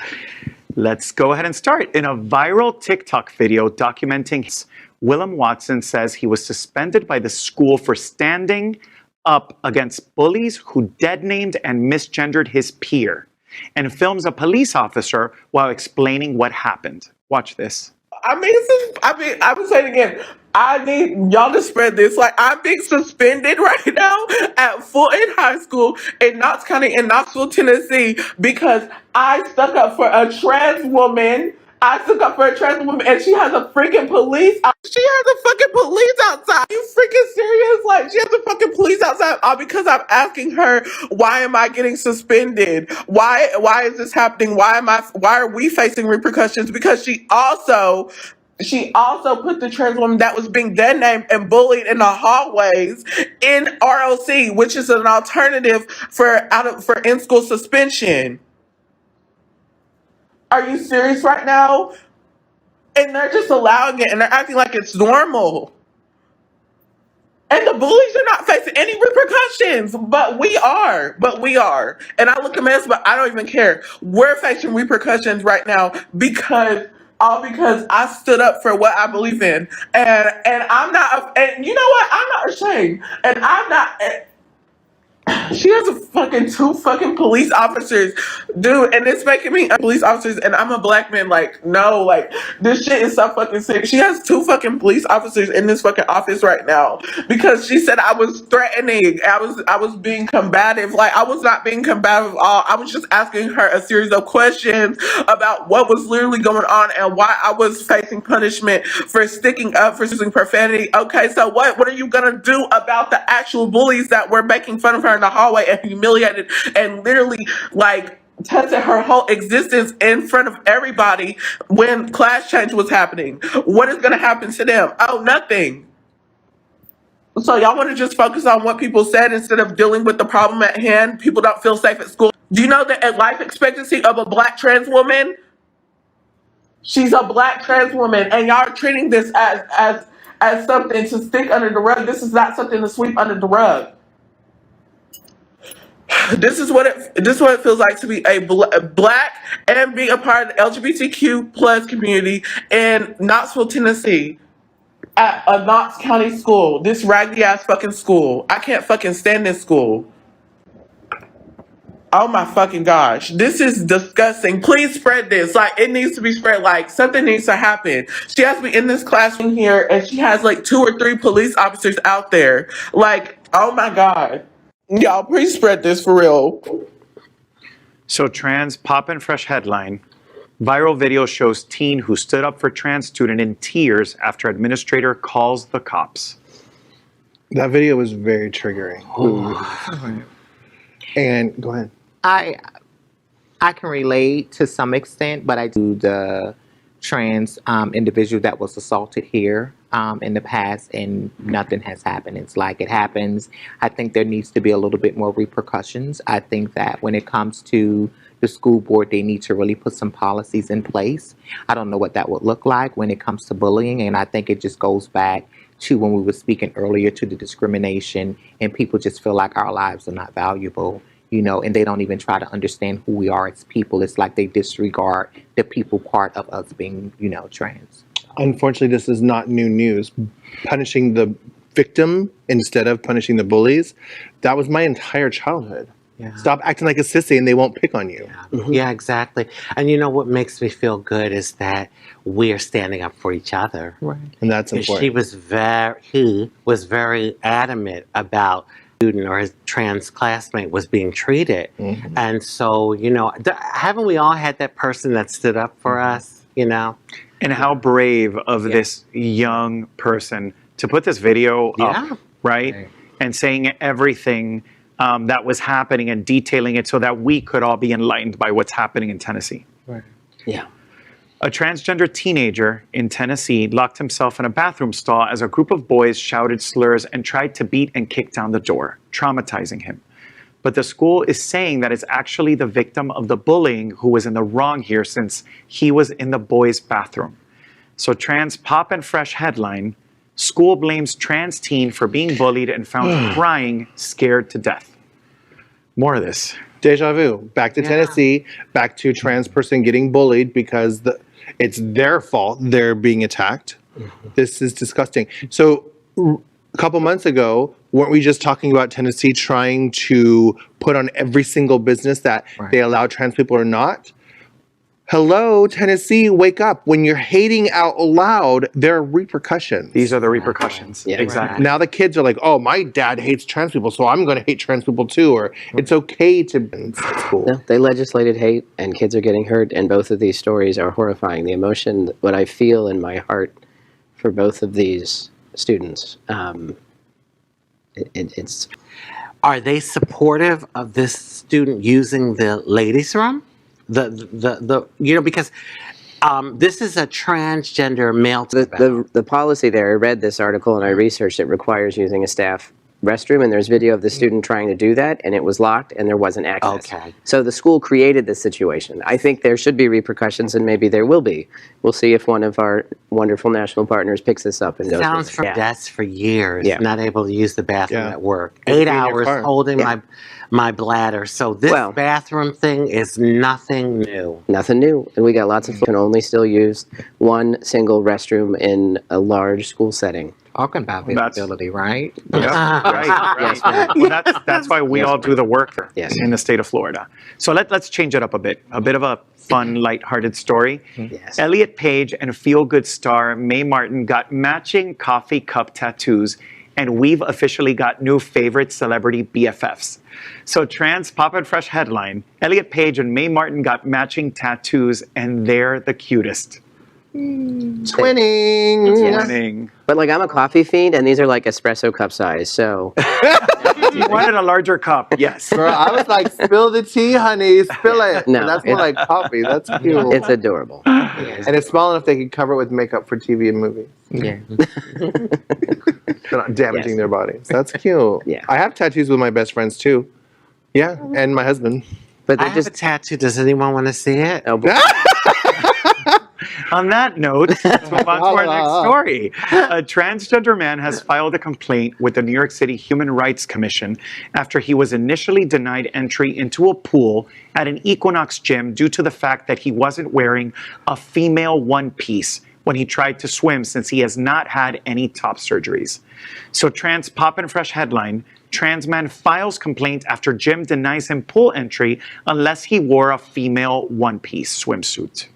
Let's go ahead and start. In a viral TikTok video documenting Willem Watson says he was suspended by the school for standing up against bullies who dead-named and misgendered his peer, and films a police officer while explaining what happened. Watch this. I would say it again. I need y'all to spread this. Like, I'm being suspended right now at Fulton High School in Knox County in Knoxville, Tennessee, because I stuck up for a trans woman. And she has a freaking police. She has a fucking police outside. You freaking serious? Like, she has a fucking police outside because I'm asking her, why am I getting suspended? Why is this happening? Why are we facing repercussions? Because she also put the trans woman that was being dead named and bullied in the hallways in ROC, which is an alternative for in-school suspension. Are you serious right now? And they're just allowing it, and they're acting like it's normal. And the bullies are not facing any repercussions, but we are. And I look at this, but I don't even care. We're facing repercussions right now because I stood up for what I believe in, and I'm not. And you know what? I'm not ashamed, and I'm not. She has two fucking police officers, dude, and it's making me police officers, and I'm a black man. Like, no, like, this shit is so fucking sick. She has 2 fucking police officers in this fucking office right now because she said I was threatening. I was being combative. Like, I was not being combative at all. I was just asking her a series of questions about what was literally going on and why I was facing punishment for sticking up for using profanity. Okay, so what are you gonna do about the actual bullies that were making fun of her in the hallway and humiliated and literally like tested her whole existence in front of everybody when class change was happening? What is going to happen to them? Oh, nothing. So y'all want to just focus on what people said instead of dealing with the problem at hand? People don't feel safe at school. Do you know that life expectancy of a black trans woman? She's a black trans woman, and y'all are treating this as something to stick under the rug. This is not something to sweep under the rug. This is what it feels like to be a black and be a part of the LGBTQ plus community in Knoxville, Tennessee, at a Knox County school. This raggedy ass fucking school. I can't fucking stand this school. Oh my fucking gosh. This is disgusting. Please spread this. Like, it needs to be spread. Like, something needs to happen. She has me in this classroom here, and she has like 2 or 3 police officers out there. Like, oh my God. Y'all, please spread this for real. So Trans Poppin' Fresh headline. Viral video shows teen who stood up for trans student in tears after administrator calls the cops. That video was very triggering. And go ahead. I can relate to some extent, but I do the trans individual that was assaulted here in the past, and nothing has happened. It's like it happens. I think there needs to be a little bit more repercussions. I think that when it comes to the school board, they need to really put some policies in place. I don't know what that would look like when it comes to bullying, and I think it just goes back to when we were speaking earlier to the discrimination, and people just feel like our lives are not valuable, and they don't even try to understand who we are as people. It's like they disregard the people part of us being, trans. Unfortunately, this is not new news. Punishing the victim instead of punishing the bullies, that was my entire childhood. Yeah. Stop acting like a sissy and they won't pick on you. Yeah, exactly. And what makes me feel good is that we are standing up for each other. Right. And that's He important. was very adamant about student or his trans classmate was being treated. Mhm. And so, haven't we all had that person that stood up for us, And how brave of this young person to put this video up, right? And saying everything that was happening and detailing it so that we could all be enlightened by what's happening in Tennessee. Right. Yeah. A transgender teenager in Tennessee locked himself in a bathroom stall as a group of boys shouted slurs and tried to beat and kick down the door, traumatizing him. But the school is saying that it's actually the victim of the bullying who was in the wrong here, since he was in the boys' bathroom. So Trans Pop and Fresh headline: school blames trans teen for being bullied and found crying, scared to death. More of this. Deja vu. Back to Tennessee, back to trans person getting bullied because it's their fault they're being attacked. This is disgusting. So a couple months ago, weren't we just talking about Tennessee trying to put on every single business that they allow trans people or not? Hello, Tennessee, wake up. When you're hating out loud, there are repercussions. These are the repercussions. Yeah, exactly. Now the kids are like, oh, my dad hates trans people, so I'm going to hate trans people too. Or it's okay to. It's cool. No, they legislated hate, and kids are getting hurt, and both of these stories are horrifying. The emotion, what I feel in my heart for both of these students, it's. Are they supportive of this student using the ladies' room? Because this is a transgender male. The policy there, I read this article and I researched it, requires using a staff restroom, and there's video of the student trying to do that, and it was locked and there wasn't access. Okay. So the school created this situation. I think there should be repercussions, and maybe there will be. We'll see if one of our wonderful national partners picks this up and goes Sounds with for it. deaths for years, Yeah. not able to use the bathroom Yeah. at work. Just 8 be in your hours car. holding my bladder. So this Well- bathroom thing is nothing new. Nothing new. And we got lots of folks who can only still use one single restroom in a large school setting. Talking about visibility, right? Yep. Right. Yes, ma'am. Well, that's why we all do the work there Yes. in the state of Florida. So let's change it up a bit. A bit of a fun, lighthearted story. Yes. Elliot Page and feel-good star Mae Martin got matching coffee cup tattoos, and we've officially got new favorite celebrity BFFs. So Trans Pop and Fresh headline: Elliot Page and Mae Martin got matching tattoos, and they're the cutest. Twinning. Morning. But like, I'm a coffee fiend, and these are like espresso cup size. So You wanted a larger cup, yes. Girl, I was like, spill the tea, honey, spill it. No, And that's more like coffee. That's cute. it's adorable. And it's small enough they can cover it with makeup for TV and movies. Yeah. They're not damaging Yes. their bodies. That's cute. Yeah. I have tattoos with my best friends too. Yeah, and my husband. But I they have a just tattoo. Does anyone want to see it? oh, boy. On that note, let's move on to our next story. A transgender man has filed a complaint with the New York City Human Rights Commission after he was initially denied entry into a pool at an Equinox gym due to the fact that he wasn't wearing a female one-piece when he tried to swim, since he has not had any top surgeries. So Trans Pop and Fresh headline: trans man files complaint after gym denies him pool entry unless he wore a female one-piece swimsuit.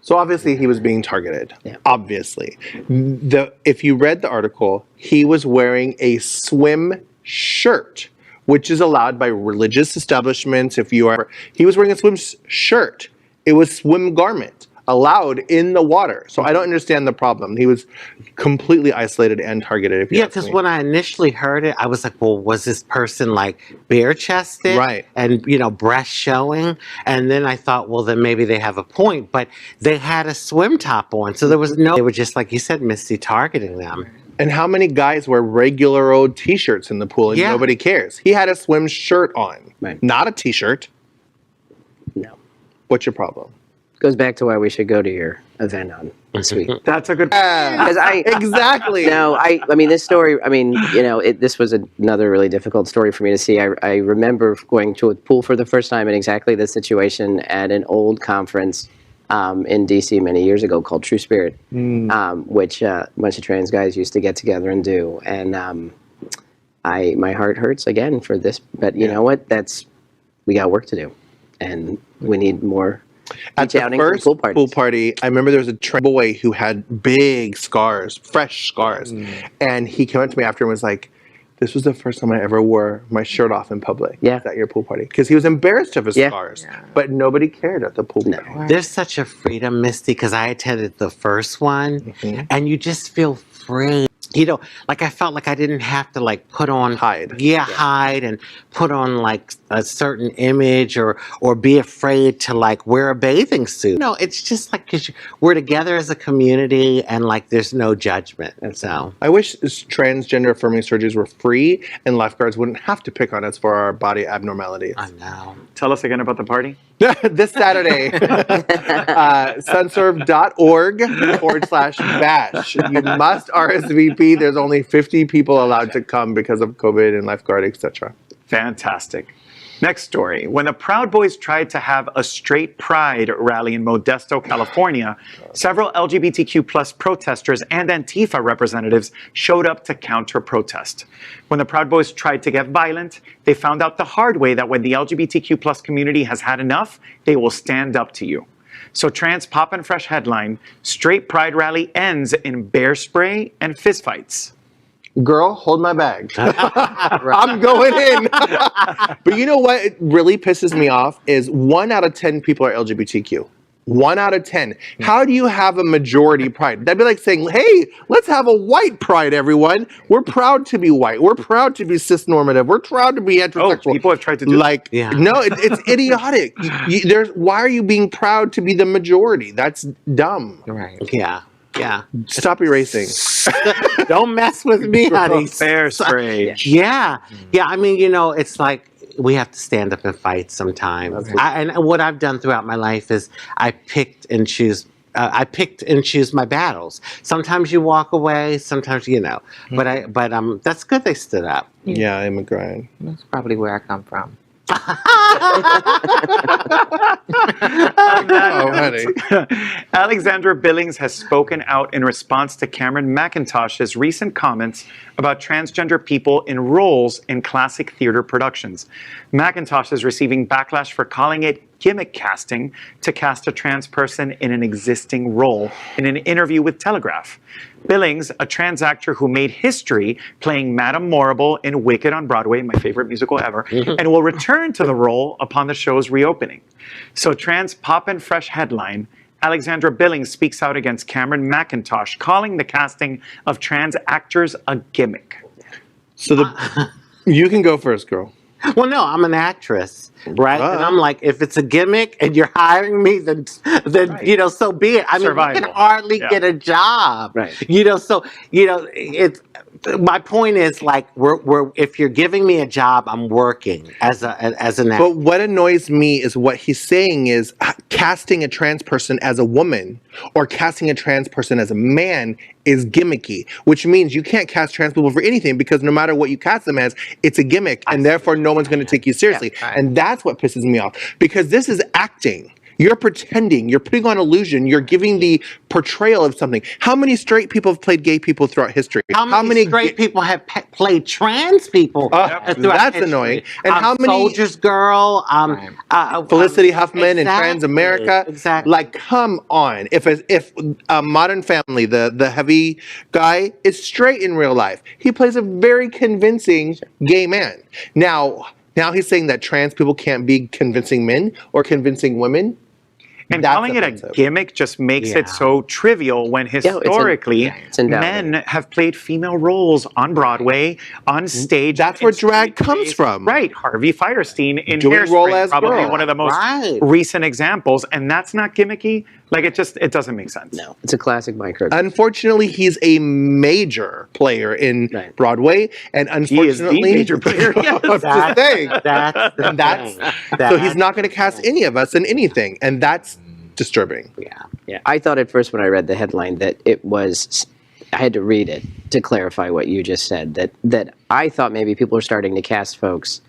So obviously he was being targeted. Yeah. Obviously. If you read the article, he was wearing a swim shirt, which is allowed by religious establishments. He was wearing a swim shirt. It was swim garment, allowed in the water. So I don't understand the problem. He was completely isolated and targeted. If you Yeah, ask because me. when I initially heard it, I was like, well, was this person like bare chested? Right. And, breast showing? And then I thought, well, then maybe they have a point. But they had a swim top on. So there was they were just, like you said, Misty, targeting them. And how many guys wear regular old t-shirts in the pool and Yeah. nobody cares? He had a swim shirt on, Right. not a t-shirt. What's your problem? Goes back to why we should go to your event on this week. That's a good. Because Exactly. No, I mean, this story, I mean, this was another really difficult story for me to see. I remember going to a pool for the first time in exactly this situation at an old conference in DC many years ago called True Spirit, which a bunch of trans guys used to get together and do. And my heart hurts again for this, but you know what? We got work to do, and we need more. At the first pool party, I remember there was a trans boy who had big scars, fresh scars. And he came up to me after and was like, this was the first time I ever wore my shirt off in public at your pool party. Because he was embarrassed of his scars. But nobody cared at the pool party. There's such a freedom, Misty, because I attended the first one. And you just feel free. You know, like I felt like I didn't have to like put on hide and put on like a certain image or be afraid to like wear a bathing suit. No, it's just like because we're together as a community and like there's no judgment. And so I wish transgender affirming surgeries were free and lifeguards wouldn't have to pick on us for our body abnormalities. I know. Tell us again about the party. This Saturday, sunserve.org/bash. You must RSVP. There's only 50 people allowed to come because of COVID and lifeguard, etc. Fantastic. Next story. When the Proud Boys tried to have a straight pride rally in Modesto, California, several LGBTQ plus protesters and Antifa representatives showed up to counter-protest. When the Proud Boys tried to get violent, they found out the hard way that when the LGBTQ plus community has had enough, they will stand up to you. So Trans Pop and Fresh headline, straight pride rally ends in bear spray and fistfights. Girl, hold my bag. I'm going in. But you know what it really pisses me off is 1 out of 10 people are LGBTQ. 1 out of 10. How do you have a majority pride? That'd be like saying, hey, let's have a white pride, everyone. We're proud to be white. We're proud to be cisnormative. We're proud to be heterosexual. Oh, people have tried to do like, no, it's idiotic. Why are you being proud to be the majority? That's dumb. Right. Yeah. Yeah. Stop erasing. Don't mess with me, honey. Bear spray. Yeah. Yeah. I mean, it's like we have to stand up and fight sometimes. And what I've done throughout my life is I picked and choose my battles. Sometimes you walk away, sometimes But that's good they stood up. Yeah, I'm agreeing. That's probably where I come from. Oh, honey. Alexandra Billings has spoken out in response to Cameron McIntosh's recent comments about transgender people in roles in classic theater productions. McIntosh is receiving backlash for calling it gimmick casting to cast a trans person in an existing role in an interview with Telegraph. Billings, a trans actor who made history playing Madame Morrible in Wicked on Broadway, my favorite musical ever, and will return to the role upon the show's reopening. So Trans Pop and Fresh headline, Alexandra Billings speaks out against Cameron McIntosh, calling the casting of trans actors a gimmick. So you can go first, girl. Well, no, I'm an actress, right? And I'm like, if it's a gimmick and you're hiring me, then so be it. I mean, you can hardly get a job, right? My point is like, if you're giving me a job, I'm working as an actor. But what annoys me is what he's saying is casting a trans person as a woman or casting a trans person as a man is gimmicky, which means you can't cast trans people for anything because no matter what you cast them as, it's a gimmick and therefore no one's going to take you seriously. Yeah, right. And that's what pisses me off because this is acting. You're pretending, you're putting on illusion, you're giving the portrayal of something. How many straight people have played gay people throughout history? How many straight people have played trans people throughout that's history? Annoying. And how many... Soldier's Girl, Felicity Huffman in Trans America. Exactly. Like, come on. If Modern Family, the heavy guy, is straight in real life, he plays a very convincing gay man. Now he's saying that trans people can't be convincing men or convincing women. And calling it a gimmick just makes it so trivial when historically men have played female roles on Broadway, on stage. That's where drag comes from. Right. Harvey Firestein in Hairspray, probably one of the most recent examples. And that's not gimmicky. Like it doesn't make sense. No, it's a classic micro. Unfortunately, he's a major player in Right. Broadway, and He is the unfortunately, major player. I'm just saying. That's the That's thing. so he's not going to cast any of us in anything, and that's disturbing. Yeah. Yeah, I thought at first when I read the headline that it was. I had to read it to clarify what you just said. That I thought maybe people were starting to cast folks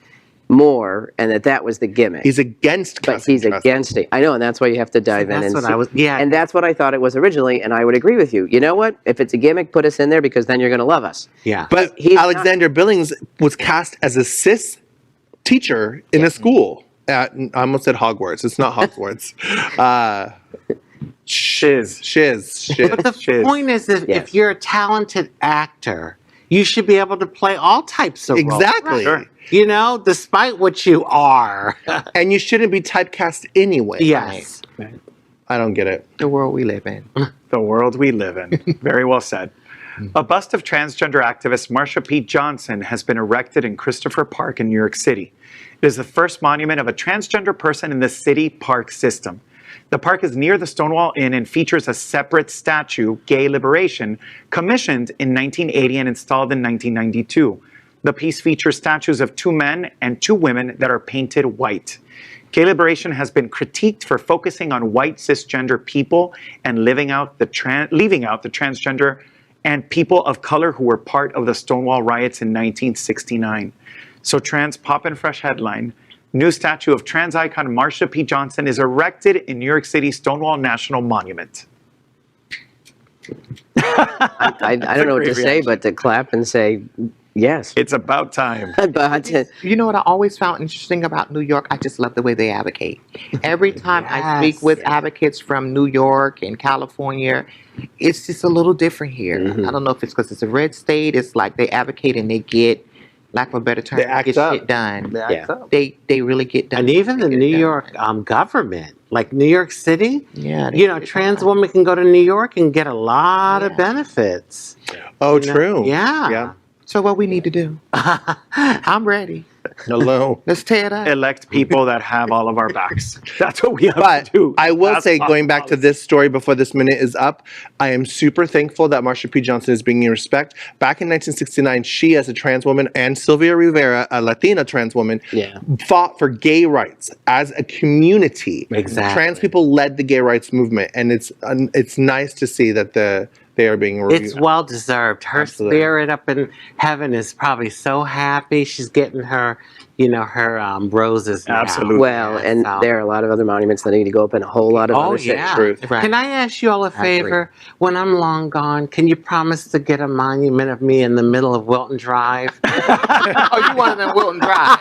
more, and that was the gimmick. He's against but casting. he's against it. I know, and that's why you have to dive in that's and what see. I was- yeah. And that's what I thought it was originally, and I would agree with you. You know what? If it's a gimmick, put us in there because then you're going to love us. Yeah. But he's Alexander Billings was cast as a cis teacher in a school at, I almost said Hogwarts. It's not Hogwarts. Shiz. But the Shiz. point is, if Yes. you're a talented actor, you should be able to play all types of roles. Exactly. Sure. You know, despite what you are. And you shouldn't be typecast anyway. Yes. I don't get it. The world we live in. The world we live in. Very well said. A bust of transgender activist Marsha P. Johnson has been erected in Christopher Park in New York City. It is the first monument of a transgender person in the city park system. The park is near the Stonewall Inn and features a separate statue, Gay Liberation, commissioned in 1980 and installed in 1992. The piece features statues of 2 men and 2 women that are painted white. Gay Liberation has been critiqued for focusing on white cisgender people and leaving out the transgender and people of color who were part of the Stonewall riots in 1969. So Trans Pop and Fresh headline, new statue of trans icon Marsha P. Johnson is erected in New York City Stonewall National Monument. I don't know what to great say, reaction. but to clap and say yes. It's about time. But You know what I always found interesting about New York? I just love the way they advocate. Every time I speak Yes. with advocates from New York and California, it's just a little different here. I don't know if it's because it's a red state. It's like they advocate and they get, lack of a better term, They act get up. shit done. Yeah. They really get done. And even the They get New it done. York government, like New York City, Yeah, they you know, get it trans done. women can go to New York and get a lot of Yeah. benefits. Oh, You know? true. Yeah. Yeah. So what we need to do? I'm ready. Hello. Let's tear it up. Elect people that have all of our backs. That's what we have But to do. I will That's say, our going back to policy. this story before this minute is up, I am super thankful that Marsha P. Johnson is being in respect. Back in 1969, she, as a trans woman, and Sylvia Rivera, a Latina trans woman, Yeah. fought for gay rights as a community. Exactly. Trans people led the gay rights movement, and it's nice to see that they are being reviewed. It's well deserved. Her Absolutely. spirit up in heaven is probably so happy. She's getting her, you know, her roses. now. Absolutely. well, and So- there are a lot of other monuments that need to go up and a whole lot of Oh other things. yeah. Truth. Right. Can I ask you all a agree. favor? When I'm long gone, can you promise to get a monument of me in the middle of Wilton Drive? Oh, you want them Wilton Drive?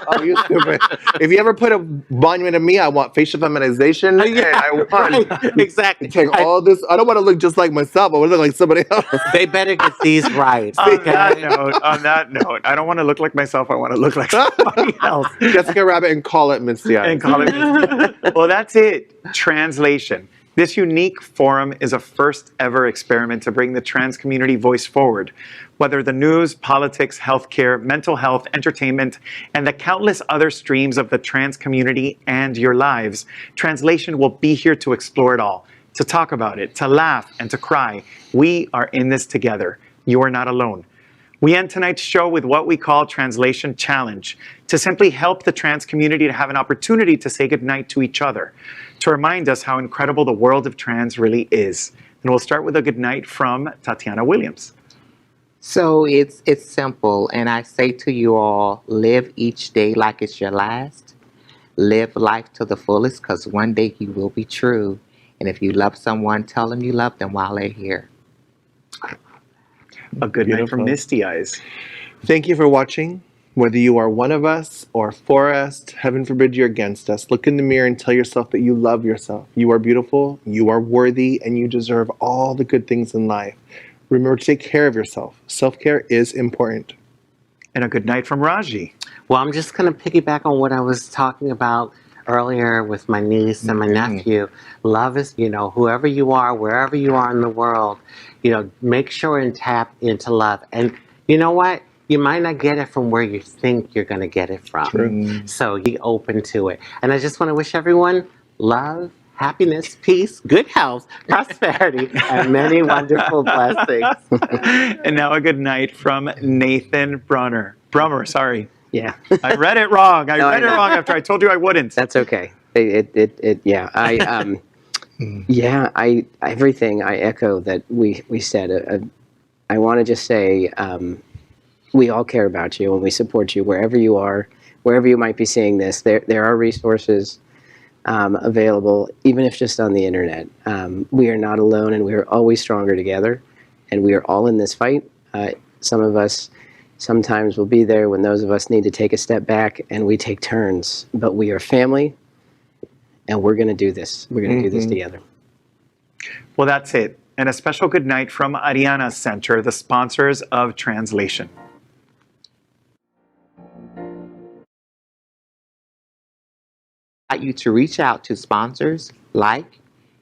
Oh, you stupid. If you ever put a monument of me, I want facial feminization. and I want right. Exactly. to take all this. I don't want to look just like myself. I want to look like somebody else. They better get these right. On okay? that note, I don't want to look like myself. I want to look like somebody else. Jessica Rabbit and call it Misty Eyez. And call it. Well, that's it. Translation. This unique forum is a first ever experiment to bring the trans community voice forward. Whether the news, politics, healthcare, mental health, entertainment, and the countless other streams of the trans community and your lives, Translation will be here to explore it all, to talk about it, to laugh, and to cry. We are in this together. You are not alone. We end tonight's show with what we call Translation Challenge, to simply help the trans community to have an opportunity to say goodnight to each other, to remind us how incredible the world of trans really is. And we'll start with a goodnight from Tatiana Williams. So it's simple, and I say to you all, live each day like it's your last. Live life to the fullest, because one day you will be true. And if you love someone, tell them you love them while they're here. A good night from Beautiful. Misty Eyez. Thank you for watching. Whether you are one of us or for us, heaven forbid you're against us, look in the mirror and tell yourself that you love yourself. You are beautiful, you are worthy, and you deserve all the good things in life. Remember to take care of yourself. Self-care is important. And a good night from Rajee. Well, I'm just going to piggyback on what I was talking about earlier with my niece and my nephew. Love is, you know, whoever you are, wherever you are in the world, you know, make sure and tap into love. And you know what? You might not get it from where you think you're going to get it from. True. So be open to it. And I just want to wish everyone love, happiness, peace, good health, prosperity, and many wonderful blessings. And now a good night from Nathan Brummer, sorry. Yeah. I read it wrong. I No, read it know. wrong after I told you I wouldn't. That's okay. Yeah. Everything I echo that we said. I want to just say, we all care about you and we support you wherever you are, wherever you might be seeing this. There are resources available, even if just on the internet. We are not alone, and we are always stronger together, and we are all in this fight. Some of us sometimes will be there when those of us need to take a step back, and we take turns. But we are family, and we're going to do this. We're going to do this together. Well, that's it. And a special good night from Ariana Center, the sponsors of TRANSlation. I invite you to reach out to sponsors,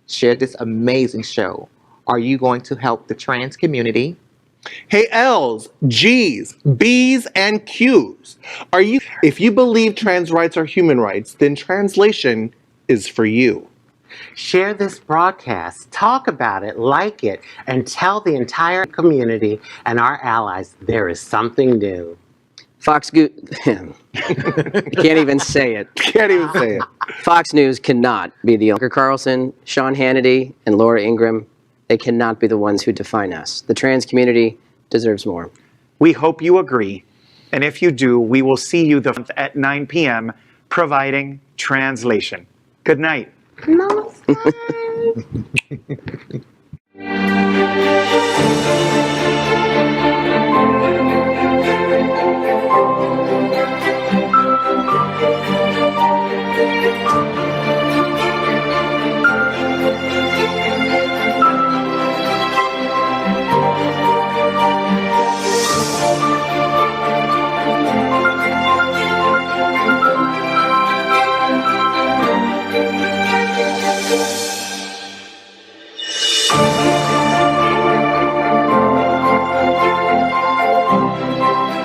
share this amazing show. Are you going to help the trans community? Hey L's, G's, B's, and Q's. If you believe trans rights are human rights, then TRANSlation is for you. Share this broadcast, talk about it, like it, and tell the entire community and our allies there is something new. Fox News, can't even say it. Can't even say it. Fox News cannot be the Tucker Carlson, Sean Hannity, and Laura Ingraham. They cannot be the ones who define us. The trans community deserves more. We hope you agree. And if you do, we will see you at 9 p.m. providing TRANSlation. Good night. Namaste.